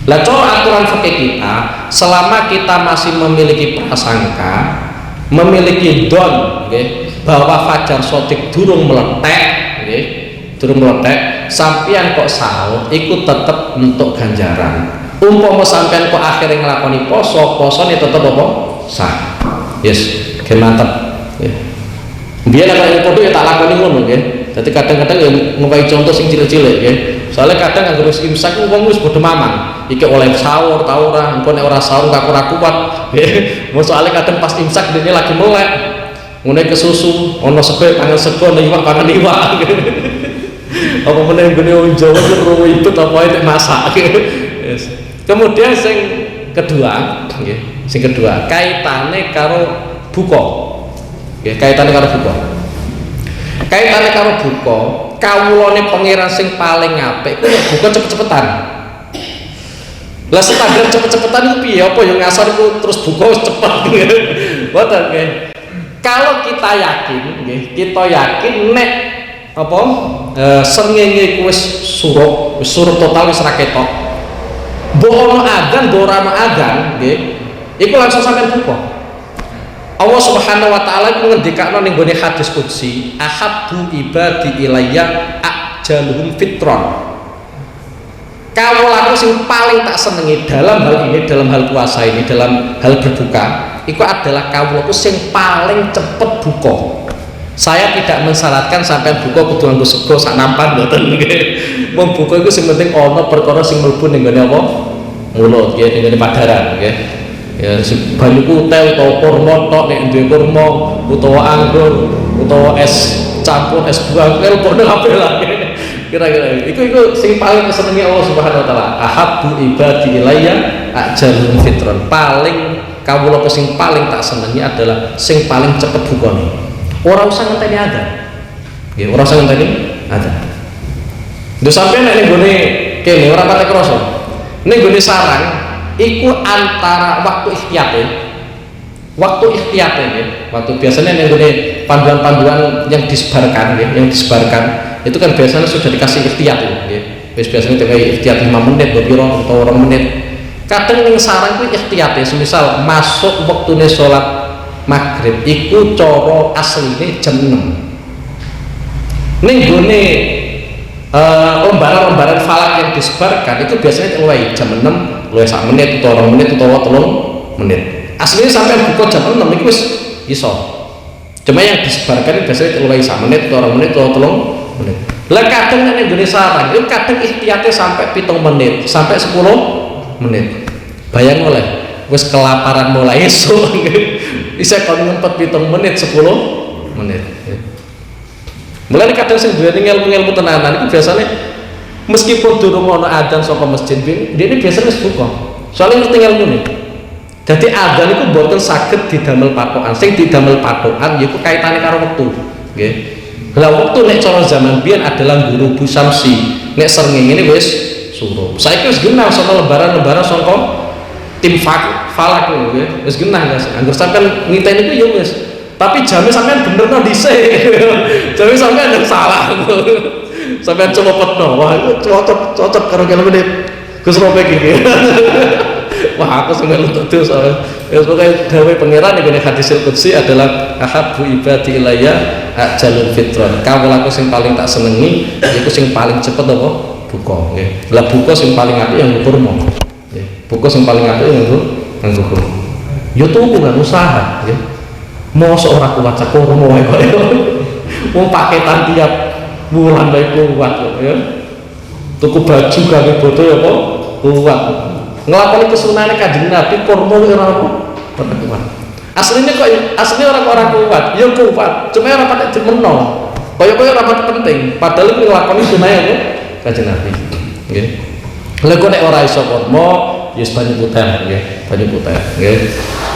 Lah cara aturan fikih kita, selama kita masih memiliki prasangka, memiliki don, nggih, bahwa fajar shadiq durung meletek, nggih, durung meletek, sampeyan kok sahur iku tetep untuk ganjaran. Umpama sampeyan kok akhirnya nglakoni poso, posone tetep apa? Sah. Yes, gen mantep. Biar anak podo ya tak lakoni ngono nggih. Dadi kadang-kadang ya ngowahi contoh sing cilik-cilik nggih. Soalnya kadang anggere wis imsak wong wis padha mamang. Iki oleh sahur ta ora, engko nek ora sahur kok ora kuat. Nggih. Soalnya kadang pas imsak dene lagi melek. Ngene kesusu, ana sebe pangan sego, ana iwak pangan iwak. Apa meneh ngene wong Jawa karo itu apa itu masak. Yes. Kemudian sing kedua nggih, sing kedua kaitane karo buka. Ya, kaitannya karo buka. Kaitannya karo buka, kawulane pangeran sing paling apik kuwi buka cepet-cepetan. Lah standar cepet-cepetan itu piye? Apa yang ngasar itu terus buka cepet. Mboten nggih. Kalau kita yakin nggih, kita yakin nek apa srengenge wis suruh total wis ra ketok. Mbok ono adzan, mbok ora ono adzan nggih, iku langsung sampean buka. Allah Subhanahu wa taala ngendikakno ning gone hadis qudsi, ahabbu ibadi ilayya ajaluhum fitron. kawulaku sing paling tak senengi dalam hal ini, dalam hal puasa ini, dalam hal berbuka, itu adalah kawulaku sing paling cepet buka. Saya tidak mensyaratkan sampai buka kudu nganggo sego sak nampan mboten nggih. Wong buka iku sing penting ana perkara sing mlebu ning gone apa? Mulut nggih, ning gone padaran nggih. Ya banyu kutel utawa kurma tok nek duwe kurma utawa anggur utawa es campur es buah padha kabeh lah. Kira-kira iku sing paling kesenengi Allah Subhanahu wa taala. Ahabbu ibadi ilayya ajalun fitron. Paling kawula sing paling tak senengi adalah sing paling cepet bukane. Ora usah ngenteni adzan. Nggih, ora usah ngenteni adzan. Lho sampeyan nek nggone kene ora patek krasa. Ning nggone sarang iku antara waktu ikhtiyate. Waktu ikhtiyate nggih. Waktu biasanya ning nggone panduan-panduan yang disebarkan nggih, yang disebarkan itu kan biasanya sudah dikasih ikhtiyat nggih. Wis biasanya dikai ikhtiyat 5 menit, piro atau 2 menit. Kadang ning sarang kuwi ikhtiyate, semisal masuk wektune salat maghrib iku cara asline jam 6. Ning gone lembaran-lembaran falak yang disebarkan itu biasanya mulai jam 6, luwih 1 menit atau 2 menit atau 3 menit. Aslinya sampai buka jam 6 itu wis iso. Cuma yang disebarkan itu biasanya luwih 1 menit atau 2 menit atau 3 menit. Lah kadang nek nggone sarang itu kadang ikhtiyate sampai 7 menit, sampai 10 menit. Bayang oleh wis kelaparan mulai esuk bisa kon ngempet 7 menit 10 menit. Mulane kadang sing duweni ilmu-ilmu tenanan itu biasanya meskipun durung ana adzan saka masjid dene biasanya wis buka. Soalnya ngerti ilmune. Dadi adzan iku mboten saged didamel patokan. Sing didamel patokan yaiku kaitane karo wektu, nggih. Lah wektu nek cara zaman biyen adalah ghurubu syamsi. Nek srengenge wis surup. Saiki wis genah saka lembaran-lembaran saka tim falak nggih. Wis genah guys. Anggur sampean ngiteni ku yo wis. Tapi jamnya sampean benerno dhisik. Jamnya sampean yang salah. Sampean celopetno. Wah, itu cocok karo menit. Gus Ropek iki. Wah, aku sampe lutut dosa. Ya pokoke dawuh pangeran iki nek hadisul qudsi adalah ahabbu ibadi ilayya ajalul fitron. Kawulaku sing paling tak senengi iku sing paling cepet apa? Buka nggih. Lah buka sing paling apik yang kurma. Nggih. Buka sing paling apik yang nganggo kurma. Yo tuku kan usaha nggih. Mosok ora kuat cak kurma wae kok. Wong paketan tiap bulan wae kuat kok ya. Tuku baju gawe bodo ya apa? Kuat. Nglakoni kesunahane Kanjeng Nabi kurma ora apa? Kuat. Aslinya orang kuat, ya kuat. Cuma ora patek dimenno. Kaya-kaya ora patek penting, padahal iku nglakoni sunah apa? Kanjeng Nabi. Nggih. Lha kok nek ora iso kurma, ya banyu putih nggih, banyu putih nggih.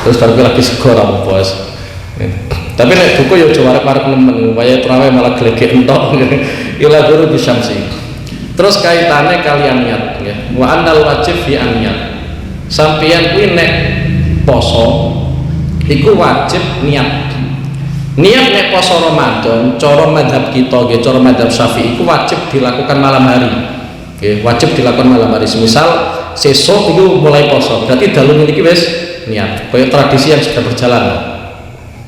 Terus baru lagi sego ora apa wis. Tapi nek buku ya aja arep-arep nemen, waya trawe malah glegek entok. Ila guru bisyamsi. Terus kaitannya kalian niat nggih. Wa annal wajib fi niat. Sampeyan kuwi nek poso iku wajib niat. Niat nek poso Ramadan, cara mazhab kita nggih, cara mazhab Syafi'i iku wajib dilakukan malam hari. Nggih, wajib dilakukan malam hari. Semisal sesuk itu mulai poso, berarti dalu niki wis niat. Kaya tradisi yang sudah berjalan.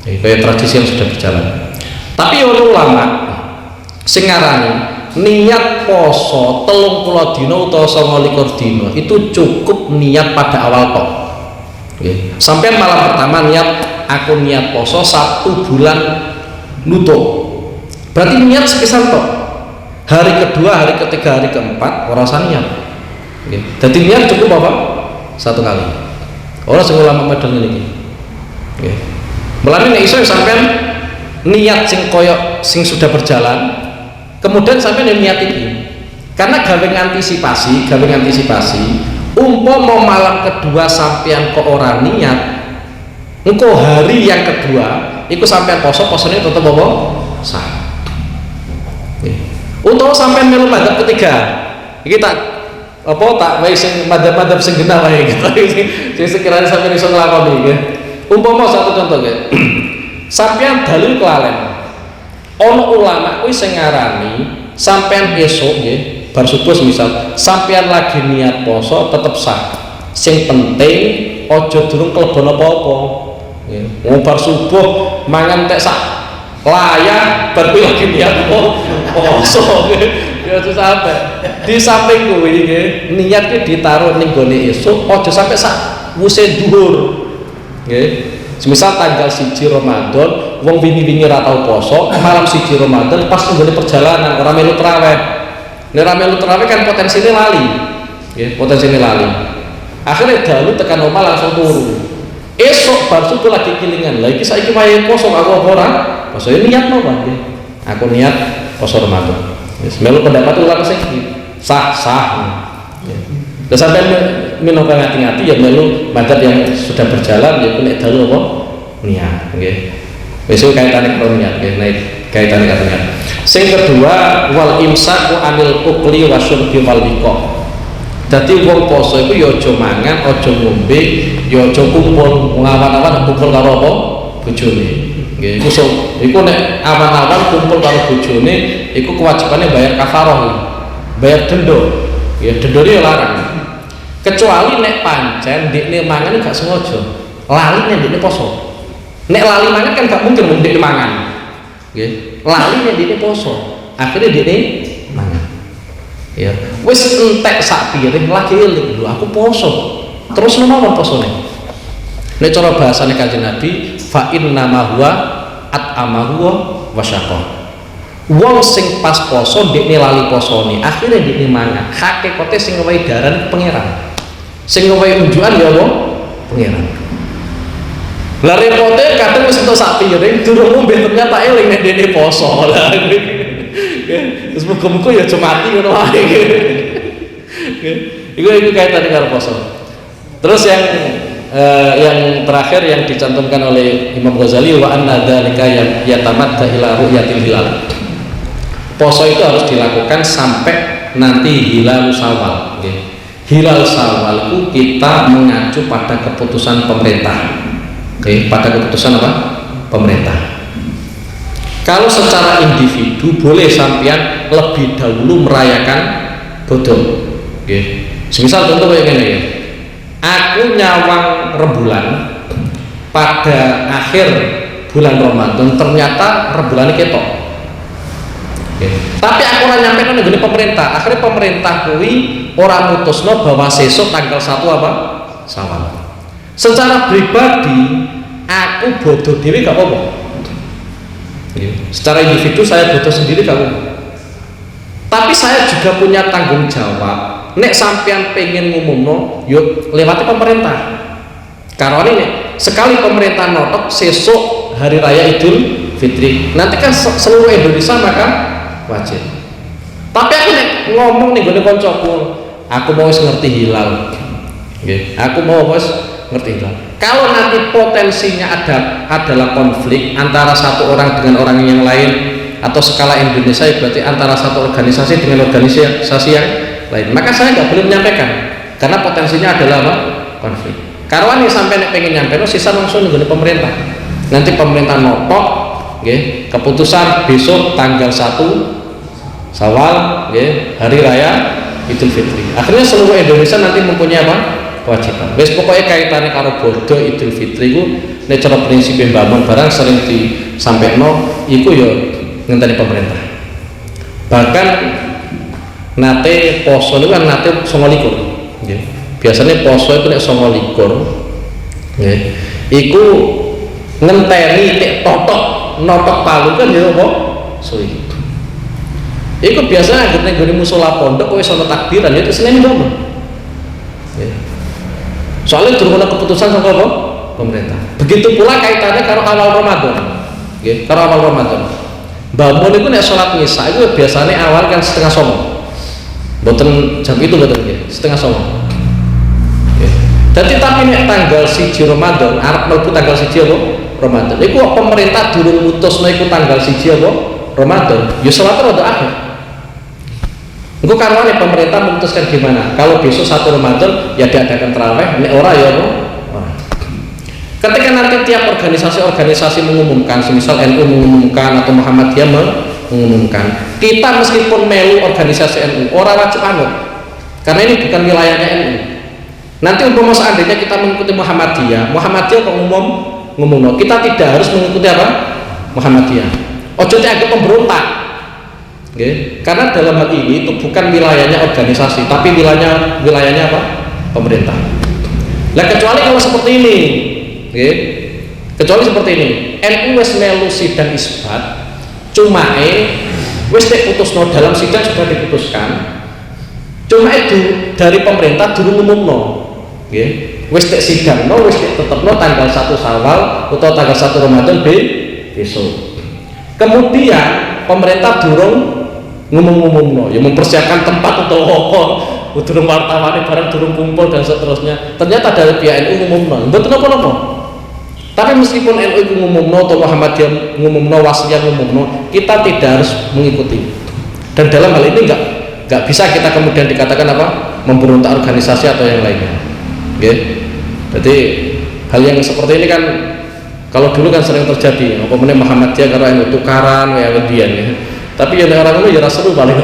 Kayak tradisi yang sudah berjalan. Tapi ono ulama sing ngarani niat poso 30 dina utawa 29 dina itu cukup niat pada awal tok. Nggih. Sampai malam pertama niat aku niat poso 1 bulan nutuk. Berarti niat sepisan tok. Hari kedua, hari ketiga, hari keempat ora usah niat. Nggih. Dadi niat cukup apa? 1 kali. Ora sing ulama medal niki. Nggih. Melalui nek iso sampean niat sing koyok sing sudah berjalan, kemudian sampean niat iki. Karena gawe antisipasi, umpama malam kedua sampean kok ora niat, engko hari yang kedua iku sampean posone tetep apa? Sah. Utawa sampean melu madzhab ketiga. Iki tak wae sing madzhab sing genah wae gitu. Sing sekiranya sampean iso nglakoni nggih. Umpama satu contoh ya, sampean dalil kelalen. Ono ulama kuwi sing ngarani sampean esuk nggih, bar subuh misal, sampean lagi niat poso tetep sah. Sing penting aja durung klebon apa-apa. Nggih. Wong bar subuh mangan tek sak layang bar lagi niat poso. Ya Ya aja sampai. Di samping kuwi nggih, niat ki ditaruh ning gone esuk, aja sampai sak wuse dhuwur. Nggih. Semisal tanggal 1 Ramadan, wong wingi-wingi ra tau poso, malam 1 Ramadan pas nggone perjalanan ora melu traweh. Nek ora melu traweh kan potensine lali. Nggih, potensine lali. Akhirnya dalu tekan omah langsung turu. Esok bar subuh lagi kilingan. Lah iki saiki wayahe poso aku apa ora? Poso niat mau nggih. Aku niat poso Ramadan. Wis melu pendapat ulama sing sah-sah. Lah sampeyan minangka ngati-ngati ya melu madzhab yang sudah berjalan ya nek dalu apa? Niat, nggih. Wis kaitane karo niat, nggih. Nek kaitane karo niat. Sing kedua wal imsaku anil ukli wa syurbi wal wiqa. Dadi wong poso iku ya aja mangan, aja ngombe, ya aja kumpul. Awan-awan kumpul karo apa? Bojone. Nggih, iku nek awan-awan kumpul karo bojone, iku kewajibane bayar kafarah, bayar denda. Ya dendane ya larang. Kecuali nek pancen ndekne mangan gak sengaja. Lali nek ndekne poso. Nek lali mangan kan gak mungkin wong ndekne mangan. Nggih. Lali nek ndekne poso. Akhire ndekne mangan. Ya, wis entek sak piring lagi eling lho aku poso. Terus nomor posone. Nek cara bahasane Kanjeng Nabi, fa inna ma huwa at'amahu wa syaqa. Wong sing pas poso ndekne lali posone, akhire ndekne mangan. Hakikate sing ngewehi daran pangeran. Sing ngewehi unjukan ya apa? Pangeran. Lah repote kadang wis entuk sak piring durung ngombe ternyata eling nek ndekne poso. Lah terus muga-muga ya aja mati ngono wae. Iku kaitannya karo poso. Terus yang terakhir yang dicantumkan oleh Imam Ghazali wa anna dzalika yatamadda ila ru'yatil hilal. Poso itu harus dilakukan sampai nanti hilal Syawal. Hilal Syawal itu kita mengacu pada keputusan pemerintah. Pada keputusan apa? Pemerintah. Kalau secara individu boleh sampean lebih dahulu merayakan bodho. Semisal contoh kayak gini ya. Aku nyawang rembulan pada akhir bulan Ramadan, ternyata rembulannya ketok. Tapi aku ora nyampe nang ngene pemerintah. Akhirnya pemerintah kuwi ora mutusno bahwa sesuk tanggal 1 apa? Syawal. Secara pribadi aku bodho dhewe gak apa-apa. Secara individu saya bodho sendiri gak apa-apa. Tapi saya juga punya tanggung jawab. Nek sampean pengen ngumumno, yuk lewati pemerintah. Karena ini sekali pemerintah notok sesuk hari raya Idul Fitri, nanti kan seluruh Indonesia maka wajib. Tapi aku nek ngomong nih gue koncoku, aku mau ngerti hilal. Aku mau ngerti hilal. Kalau nanti potensinya adalah konflik antara satu orang dengan orang yang lain, atau skala Indonesia berarti antara satu organisasi dengan organisasi yang lain, maka saya nggak boleh menyampaikan karena potensinya adalah apa? Konflik. Karena ini sampai nek pengen nyampe, sisa langsung dengan pemerintah. Nanti pemerintah notok, keputusan besok tanggal 1 Syawal, hari raya Idul Fitri. Akhirnya seluruh Indonesia nanti mempunyai apa? Kewajiban. Wes pokoknya kaitannya karo bodho Idul Fitri ku nek cara prinsip bangun barang sering disampaikan, iku ya ngenteni pemerintah. Bahkan nate poso itu kan nate 29. Biasanya poso itu nek 29. Iku ngenteni tek notok palu kan ya apa? Suwi. Iku biasanya anggere nggone musala pondok kowe sono takbiran ya itu Senin dong. Soalnya durung ana keputusan saka apa? Pemerintah. Begitu pula kaitannya karo awal Ramadan. Nggih, karo awal Ramadan. Mbah itu nek salat Isya itu biasanya awal kan 8:30. Mboten jam itu mboten nggih, 8:30. Jadi tapi nek tanggal 1 Ramadan, arep mlebu tanggal 1 apa? Ramadan. Iku pemerintah durung mutusno iku tanggal 1 apa? Ramadan. Ya salat rada akhir. Engko karwane pemerintah memutuskan gimana? Kalau besok 1 Ramadan ya diadakan tarawih, nek ora ya apa? Ora. Ketika nanti tiap organisasi mengumumkan, semisal NU mengumumkan atau Muhammadiyah mengumumkan, kita meskipun melu organisasi NU, ora wajib anut. Karena ini bukan wilayahnya NU. Nanti umpama seandainya kita mengikuti Muhammadiyah kok ngomong, kita tidak harus mengikuti apa? Muhammadiyah. Ojo dianggap pemberontak. Okay. Karena dalam hal ini itu bukan wilayahnya organisasi, tapi wilayahnya apa? Pemerintah. Nah, kecuali kalau seperti ini, okay. Kecuali seperti ini, NU wis melu sidang isbat, cuma wis diputusno dalam sidang sudah diputuskan, cuma itu dari pemerintah durung ngumumno, okay. Wis sidangno, wis tetepno tanggal 1 Syawal atau tanggal 1 Ramadan besok. Kemudian pemerintah durung ngumum-ngumumno, ya mempersiapkan tempat untuk durung wartawan barang durung kumpul dan seterusnya. Ternyata dari pihak NU ngumumno, mboten apa-apa. Tapi meskipun NU ngumumno atau Muhammadiyah ngumumno, Wasliyah ngumumno, kita tidak harus mengikuti. Dan dalam hal ini enggak bisa kita kemudian dikatakan apa? Memberontak organisasi atau yang lainnya. Oke. Jadi hal yang seperti ini kan kalau dulu kan sering terjadi, umpamanya Muhammadiyah karo NU tukaran ya kemudian ya. Tapi yang orang itu ya seru paling.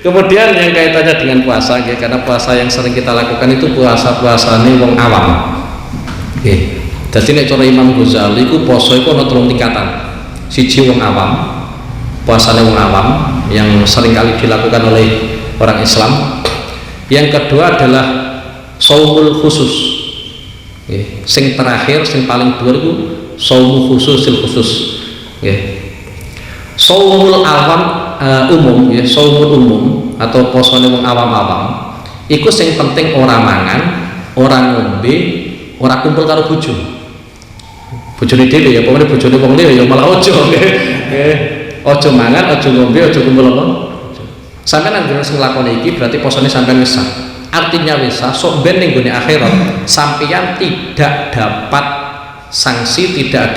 Kemudian yang kaitannya dengan puasa, ya, karena puasa yang sering kita lakukan itu puasa ini wong awam. Oke. Jadi nek cara Imam Ghazali itu poso itu ana 3 tingkatan. Siji wong awam, puasane wong awam yang sering kali dilakukan oleh orang Islam. Yang kedua adalah shaumul khusus. Oke. Sing terakhir, sing paling dhuwur itu shaumul khususil khusus. Oke. Shaumul awam umum ya, shaumul umum atau posone wong awam-awam iku sing penting ora mangan, ora ngombe, ora kumpul karo bojo. Bojone dhewe ya, pokoknya bojone wong liya ya malah ojo nggih. Ojo mangan, ojo ngombe, ojo kumpul apa. Sampeyan anggere sing lakoni iki berarti posone sampeyan wis sah. Artinya wis sah, sok ben ning gone akhirat sampeyan tidak dapat sanksi, tidak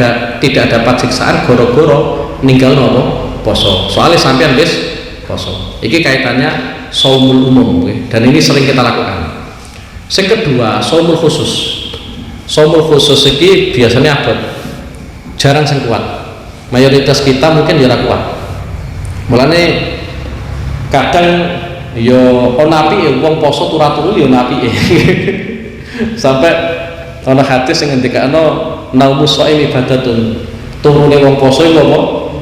dapat siksaan gara-gara ninggal nopo poso. Soalnya sampean wis poso. Iki kaitannya shaumul umum, okay? Dan ini sering kita lakukan. Yang kedua, shaumul khusus. Shaumul khusus iki biasanya abot. Jarang sing kuat. Mayoritas kita mungkin ya ora kuat. Mulane kadang yo ono apike wong poso turu-turu yo ono apike. Sampai ana hadis sing ngendikane naumus shaim ibadatun. Turune wong poso iku apa?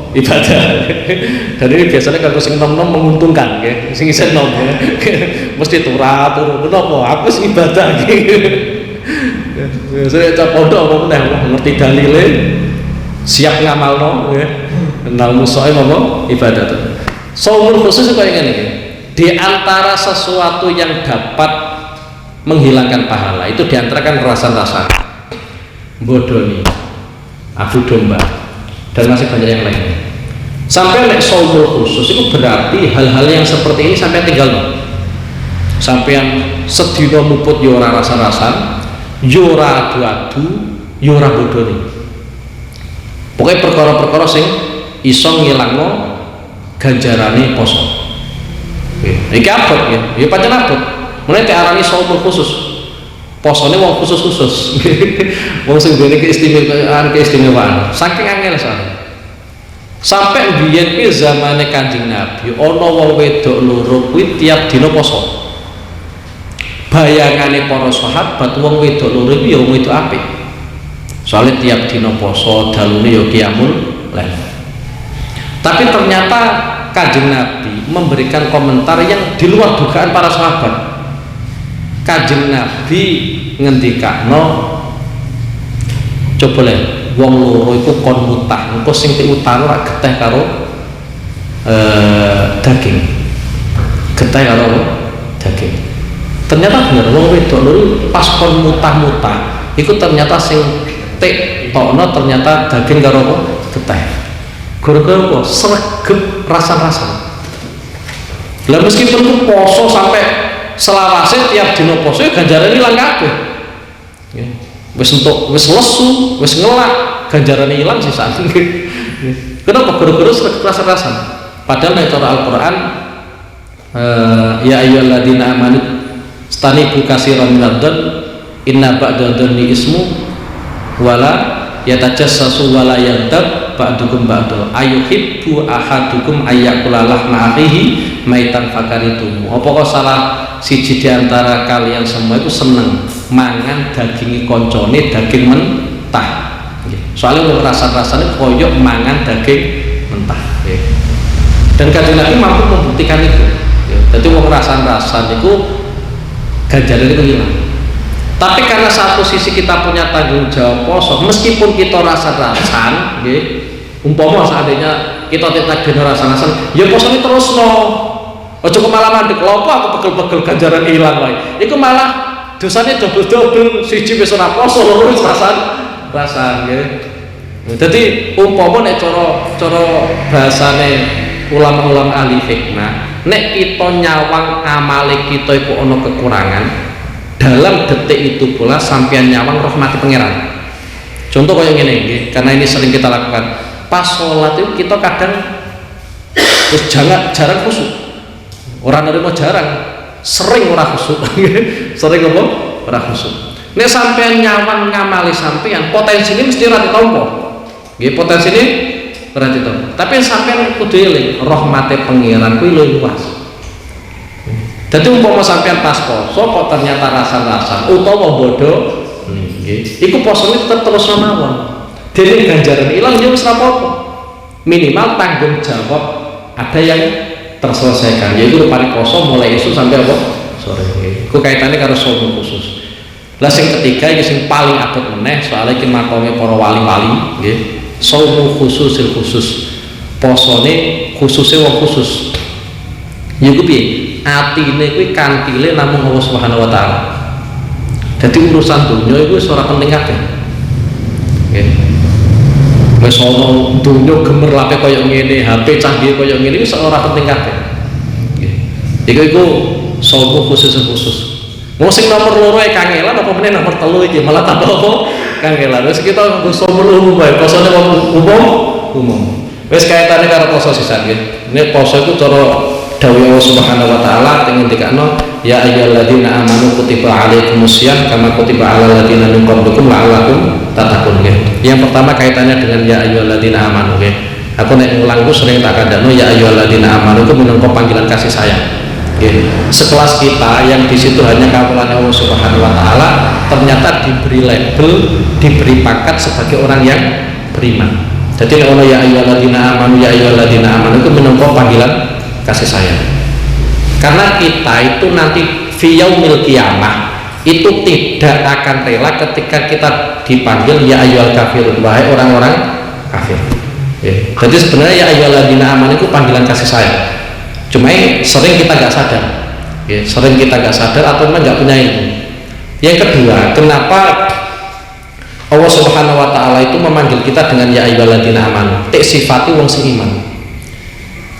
Ibadah. Dan ini biasanya kalau sing nom-nom menguntungkan nggih, sing isen nom ya. Mesti turu. Kenapa? Aku sing ibadah nggih. Saya cak pondok apa meneh ngerti dalile, siap ngamalno nggih. Nal musaim apa? Ibadah. Shaumul khusus kaya ngene iki. Di antara sesuatu yang dapat menghilangkan pahala itu diantarakan rasa-rasa bodoni, adu domba, dan masih banyak yang lainnya. Sampai nek shaumul khusus itu berarti hal-hal yang seperti ini sampai tinggal no. Sampai yang sedina muput yora rasa-rasa, yora adu-adu, yora bodoni. Pokoknya perkara-perkara sing iso ngilangno ganjarane poso. Iki abot ya, ya pancen abot. Mulai diarani shaumul khusus. Posone wong khusus-khusus. Wong sing duwe keistimewaan. Saking angel soalnya. Sampai biyen ki zamane Kanjeng Nabi ana wong wedok loro kuwi tiap dina poso. Bayangane para sahabat wong wedok loro iki ya wong wedok apik. Soalnya tiap dina poso, dalune ya qiyamul lail. Tapi ternyata Kanjeng Nabi memberikan komentar yang di luar dugaan para sahabat. Kanjeng Nabi ngendikano coba le wong loro iku kon mutah engko sing diutang ora geteh karo daging, geteh karo daging. Ternyata bener wong wedok loro pas kon mutah-mutah iku ternyata sing tokno ternyata daging karo apa geteh. Gara-gara apa? Sregep rasa-rasa. Lah meskipun itu poso sampai selawase tiap dina poso ganjaran ilang kabeh. Ya. Wis entuk, wis lesu, wis ngelak, ganjaran ilang sisane. Kenapa? Gara-gara rasa-rasa. Padahal nek cara Al-Qur'an ya ayyuhalladzina amanu stanibu katsiran minadh-dhann inna ba'dadh-dhanni ismu wala yatajassasu wala yadab ba'dukum ba'du ayuhibbu ahadukum ayyakula lahma akhihi maitan fakaritum. Apa kok salah siji diantara kalian semua itu seneng mangan daging koncone daging mentah. Soalnya rasa-rasanya koyok mangan daging mentah. Dan Kanjeng Nabi mampu membuktikan itu. Jadi wong rasan-rasan itu ganjaran itu hilang. Tapi karena satu sisi kita punya tanggung jawab poso, meskipun kita rasan-rasan, umpama seandainya kita tidak rasan-rasan, ya poso ini terus no. Ojo malah mandek lopo aku pegel-pegel ganjaran hilang wae. Iku malah dosanya double-double, siji wis ora poso, loro wis rasan nggih. Dadi umpama nek cara bahasane ulama-ulama ahli hikmah, nek kita nyawang amale kita iku ana kekurangan, dalam detik itu pula sampean nyawang rahmati pangeran. Contoh kayak ngene nggih, karena ini sering kita lakukan. Pas sholat itu kita kadang terus jarang khusyuk. Orang nerima jarang, sering ora khusyuk. Sering apa? Ora khusyuk. Nek sampean nyawang ngamali sampean, potensi ini mesti ora ditampa. Nggih, potensi ini ora ditampa. Tapi sampean kudu eling, rahmate pangeran kuwi luwes. Dadi umpama sampean pas poso kok ternyata rasan-rasan utawa bodoh, nggih, iku posone tetep terus mawon. Dene ganjaran ilang ya wis ora apa-apa. Minimal tanggung jawab ada yang terselesaikan, yaitu rupane poso mulai esuk sampai apa? Sore. Iku kaitane karo somo khusus. Lah sing ketiga iki sing paling abot meneh soalnya iki makome para wali-wali, nggih. Somo khususil khusus. Posone khususe wong khusus. Iku piye? Atine kuwi kantile namung Allah Subhanahu wa taala. Dadi urusan dunya iku wis ora penting kabeh. Nggih. Wis ana dunya gemerlape kaya ngene, HP canggih kaya ngene wis ora penting kabeh. Nggih. Iku sobo khusus. Mau sing nomor loro e kangelan apa meneh nomor 3 iki malah tambah apa? Kangelan. Wis kita nggo sobo umum wae, posone wong umum. Wis kaitane karo poso sisan nggih. Nek poso iku cara dawuh Allah Subhanahu wa taala teng ngendikano ya ayyuhalladzina amanu kutiba alaikumusiyam kama kutiba alal ladzina min qablikum la'allakum tattaqun. Yang pertama kaitannya dengan ya ayyuhalladzina amanu. Aku nek ngulangku sering tak kandakno ya ayyuhalladzina amanu itu minangka panggilan kasih sayang. Sekelas kita yang di situ hanya kawulan Allah Subhanahu wa taala ternyata diberi label, diberi pangkat sebagai orang yang beriman. Jadi kalau ya ayyuhalladzina amanu itu minangka panggilan kasih sayang. Karena kita itu nanti fi yaumil qiyamah itu tidak akan rela ketika kita dipanggil ya ayyuhal kafirun, wahai orang-orang kafir. Jadi sebenarnya ya ayyuhalladzina amanu itu panggilan kasih sayang. Cuma sering kita nggak sadar. Sering kita nggak sadar atau memang nggak punya ilmu. Yang kedua, kenapa Allah Subhanahu wa taala itu memanggil kita dengan ya ayyuhalladzina amanu? Tek sifati wong sing iman.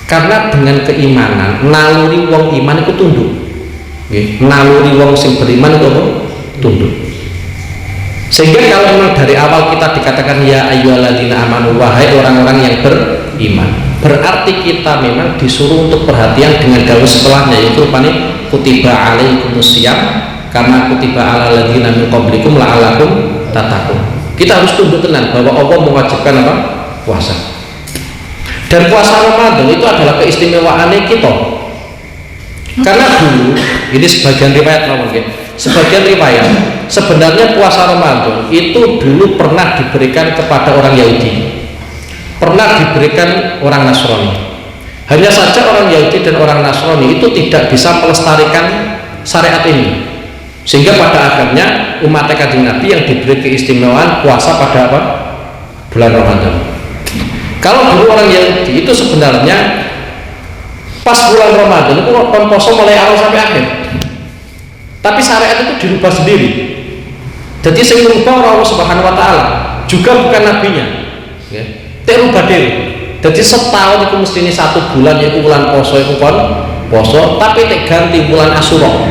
Karena dengan keimanan naluri wong iman itu tunduk. Naluri wong sing beriman itu tunduk. Sehingga kalau memang dari awal kita dikatakan ya ayyuhalladzina amanu, wahai orang-orang yang beriman, berarti kita memang disuruh untuk perhatian dengan dawuh setelahnya, yaitu rupane kutiba alaikumusiyam karena kutiba alal ladzina min qablikum la'allakum tattaqun. Kita harus tunduk tenan bahwa Allah mewajibkan apa? Puasa. Dan puasa Ramadan itu adalah keistimewaannya kita. Karena dulu ini sebagian riwayat sebagian riwayat sebenarnya puasa Ramadan itu dulu pernah diberikan kepada orang Yahudi, pernah diberikan orang Nasrani. Hanya saja orang Yahudi dan orang Nasrani itu tidak bisa melestarikan syariat ini, sehingga pada akhirnya umat Kanjeng Nabi yang diberi keistimewaan puasa pada apa? Bulan Ramadan. Kalau dulu orang Yahudi itu sebenarnya pas bulan Ramadan itu poso mulai awal sampai akhir, tapi syariat itu dirubah sendiri. Jadi sing ngubah Allah Subhanahu wa taala juga bukan nabinya, terubah dewe. Jadi setahun itu mesti ini 1 bulan yaitu bulan poso itu kon poso, tapi ganti bulan Asyura.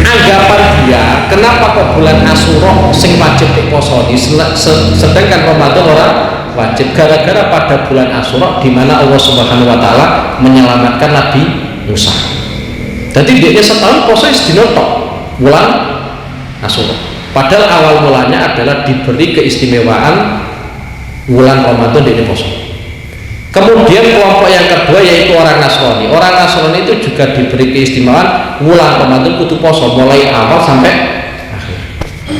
Anggapan dia, kenapa kok bulan Asyura sing wajib diposoni sedangkan Ramadan orang wajib? Gara-gara pada bulan Asyura di mana Allah Subhanahu wa taala menyelamatkan Nabi Musa. Jadi dia setahun poso sedina tok bulan Asyura. Padahal awal mulanya adalah diberi keistimewaan bulan Ramadan di poso. Kemudian kelompok yang kedua yaitu orang Nasrani. Orang Nasrani itu juga diberi keistimewaan bulan Ramadan kudu poso mulai awal sampai akhir.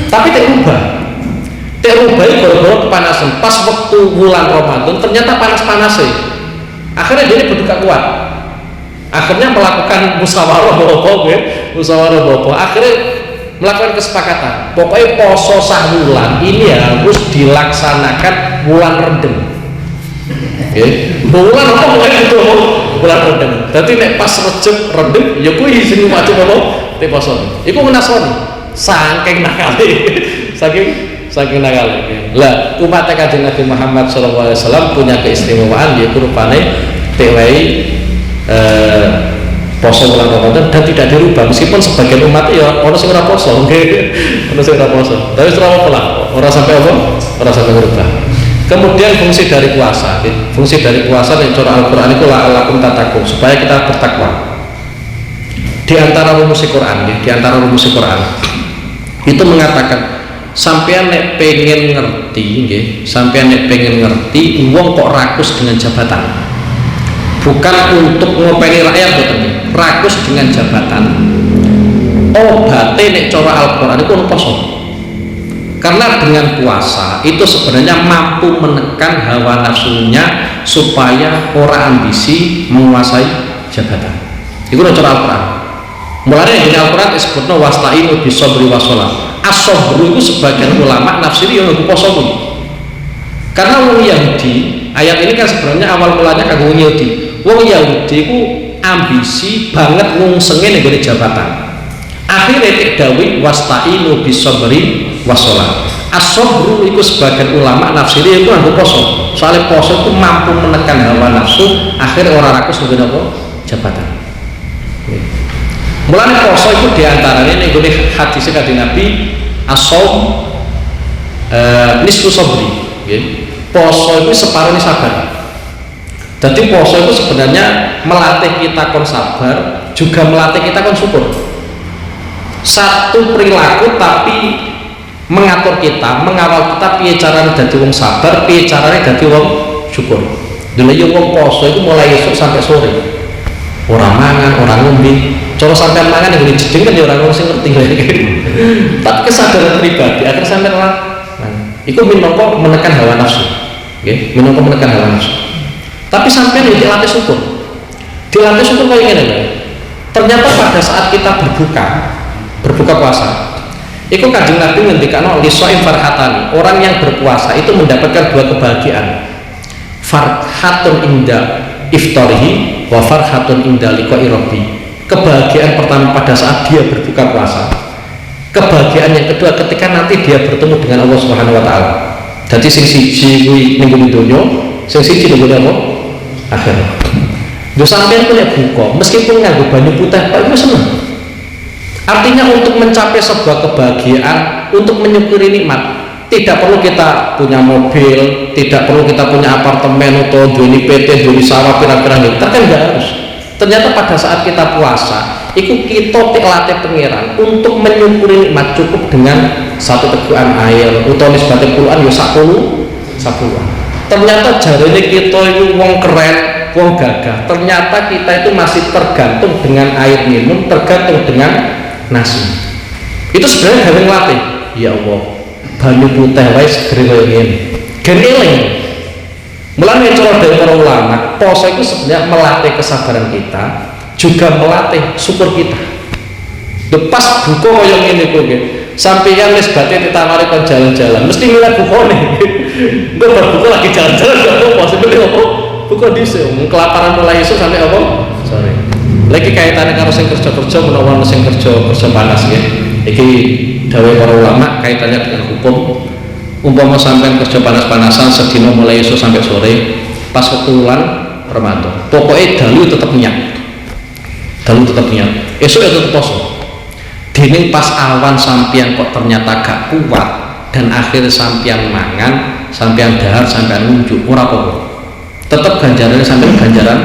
Tapi terubah gara-gara kepanasan. Pas waktu bulan Ramadan ternyata panas-panas sih. Akhirnya dia berduka kuat. Akhirnya melakukan musyawarah bobo. Akhirnya melakukan kesepakatan. Pokoknya poso sahulan ini harus dilaksanakan bulan Rendeng. Bulan apa mulai itu bulan Rendeng. Jadi nek pas Rejeb Rendeng, ya kuwi sing wajib apa? Te poso. Iku menasoni. Saking nakale. Saking nakale. Lah, umat Kanjeng Nabi Muhammad SAW punya keistimewaan yaitu rupane tewehi poso bulan Ramadan dan tidak dirubah meskipun sebagian umat ya orang sing ora poso orang sing ora poso tapi ora apa lah orang sampai berubah. Kemudian fungsi dari puasa yang cara Al-Qur'an itu la'allakum tattaqun, supaya kita bertakwa. Di antara rumus Quran itu mengatakan sampean nek pengen ngerti wong kok rakus dengan jabatan, bukan untuk ngopeni rakyat, rakus dengan jabatan. Obate nek cara Al-Qur'an itu poso. Karena dengan puasa itu sebenarnya mampu menekan hawa nafsunya supaya orang ambisi menguasai jabatan. Itu cara Al-Qur'an. Mulanya di Al-Qur'an disebutnya wasta'inu bisabri wassalah. As-sabru itu sebagian ulama nafsiri yang poso. Karena wong Yahudi, ayat ini kan sebenarnya awal mulanya kanggo wong Yahudi. Wong Yahudi itu ambisi banget ngungsenge ning jabatan. Akhirnya dikdawi wasta'inu bisabri wassalah. As-sabru itu sebagian ulama nafsiri itu nganggo poso. Soalnya poso itu mampu menekan hawa nafsu, akhirnya orang rakus nggo apa? Jabatan. Mulanya poso itu diantaranya ning gone hadis Kanjeng Nabi as-shaum nisfu sabri. Poso itu separuh sabar. Jadi poso itu sebenarnya melatih kita kon sabar, juga melatih kita kon syukur. Satu perilaku tapi mengatur kita, mengawal kita piye carane dadi wong sabar, piye carane dadi wong syukur. Dene yo wong poso itu mulai esuk sampai sore. Ora mangan, ora ngombe. Cara sampean mangan yang jeding kan ya ora sing ngerti. Tapi kesadaran pribadi akhir sampean ora. Iku minangka menekan hawa nafsu. Nggih, minangka menekan hawa nafsu. Tapi sampean dilatih syukur. Dilatih syukur kaya ngene lho. Ternyata pada saat kita berbuka puasa, itu Kanjeng Nabi ngendikano lisoim farhatani, orang yang berpuasa itu mendapatkan dua kebahagiaan, farhatun inda iftarihi wa farhatun inda liqa'i rabbi. Kebahagiaan pertama pada saat dia berbuka puasa, kebahagiaan yang kedua ketika nanti dia bertemu dengan Allah Subhanahu wa taala. Jadi sing siji kuwi ning dunya, sing siji ning apa? Akhir. Yo sampeyan punya buka, meskipun nganggo banyu putih, Pak itu seneng. Artinya untuk mencapai sebuah kebahagiaan, untuk menyukuri nikmat, tidak perlu kita punya mobil, tidak perlu kita punya apartemen atau duweni PT, duweni sawah kira-kira hektar, kan enggak harus. Ternyata pada saat kita puasa, itu kita latih pangeran untuk menyukuri nikmat cukup dengan satu teguhan air, utawa nisbate puluhan ya 10. Ternyata jarene kita itu wong keren, wong gagah. Ternyata kita itu masih tergantung dengan air minum, tergantung dengan nasi. Itu sebenarnya gawe nglatih. Ya Allah, banyu putih wae segere koyo ngene. Gen eling. Mulane cara dari para ulama, puasa itu sebenarnya melatih kesabaran kita, juga melatih syukur kita. Lepas buka koyo ngene kok nggih. Sampeyan wis bate ditawari kon jalan-jalan, mesti milih bukane. Engko berbuka lagi jalan-jalan gak apa-apa, sebenarnya apa? Buka dhisik, kelaparan mulai esuk sampai apa? Sore. Lagi kaitannya karo sing kerja-kerja menawa sing kerja panas ya. Iki dawuh para ulama kaitannya dengan hukum. Umpama sampean kerja panas-panasan sedina mulai esuk sampai sore, pas waktu bulan Ramadan. Pokoknya dalu tetap niat. Esuk ya tetap poso. Dene pas awan sampean kok ternyata gak kuat dan akhir sampean mangan, sampean dahar, sampean ngunjuk ora apa-apa. Tetap ganjarannya sampean ganjaran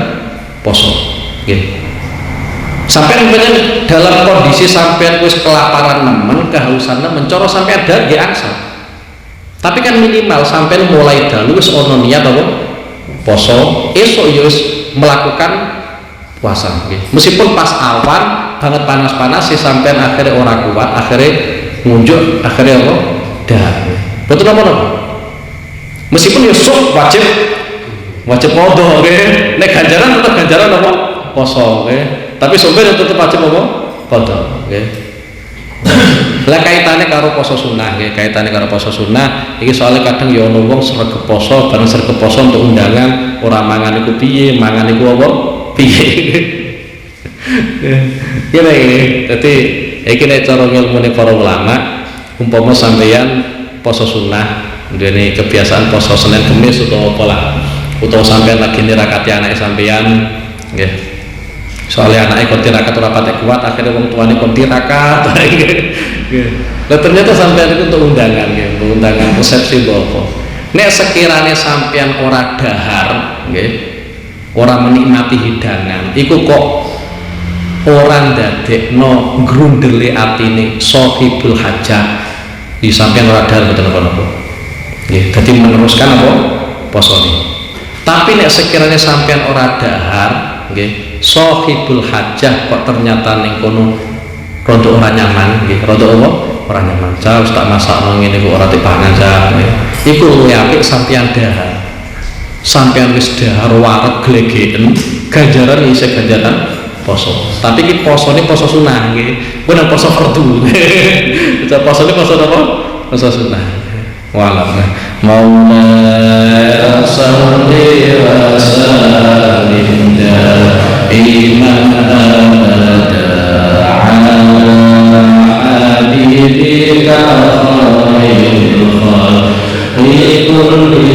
poso. Nggih. Sampai umpamanya dalam kondisi sampai wis kelaparan nemen, kehausan nemen, cara sampai ada nggih angsal. Tapi kan minimal sampai mulai dalu wis ono niat apa? Poso, esuk ya wis melakukan puasa nggih. Meskipun pas awan banget panas-panas si sampean akhirnya ora kuat, akhirnya ngunjuk, akhirnya apa? Dahar. Betul apa? Meskipun ya wajib wajib podo nggih. Nek ganjaran tetep ganjaran apa? Poso nggih. Tapi sopir tetep wajib apa? Podo nggih. Lah kaitane karo poso sunah nggih, kaitane karo poso sunah iki soalnya kadang ya ono wong sregep poso, bareng sregep poso untuk undangan ora mangan iku piye, mangan iku apa? Piye. Kene dadi iki nek cara ngilmune para ulama umpama sampeyan poso sunah duweni kebiasaan poso Senin Kamis utawa apa lah, utawa sampeyan lagi nirakati anake sampeyan nggih. Soalnya anaknya kon tirakat ora patek kuat, akhirnya wong tuane kon tirakat. Lah ternyata sampean itu untuk undangan nggih, untuk undangan resepsi apa. Nek sekiranya sampean ora dahar nggih, ora menikmati hidangan, iku kok ora ndadekno grundele atine sahibul hajah. Di sampean ora dahar mboten napa-napa. Nggih, dadi meneruskan apa? Posone. Tapi nek sekiranya sampean ora dahar nggih, sahibul hajah kok ternyata ning kono rada ora nyaman nggih, rada apa? Ora nyaman. Harus tak masakno ngene kok ora dipangan jan. Iku luwih apik sampeyan dahar. Sampeyan wis dahar wareg glegeken, ganjaran isih ganjaran poso. Tapi iki posone poso sunah nggih. Bukan poso fardu. Posone poso apa? Poso sunah. Walam Maula salli wa sallim iman abada ala habibika khairul khalqi kulli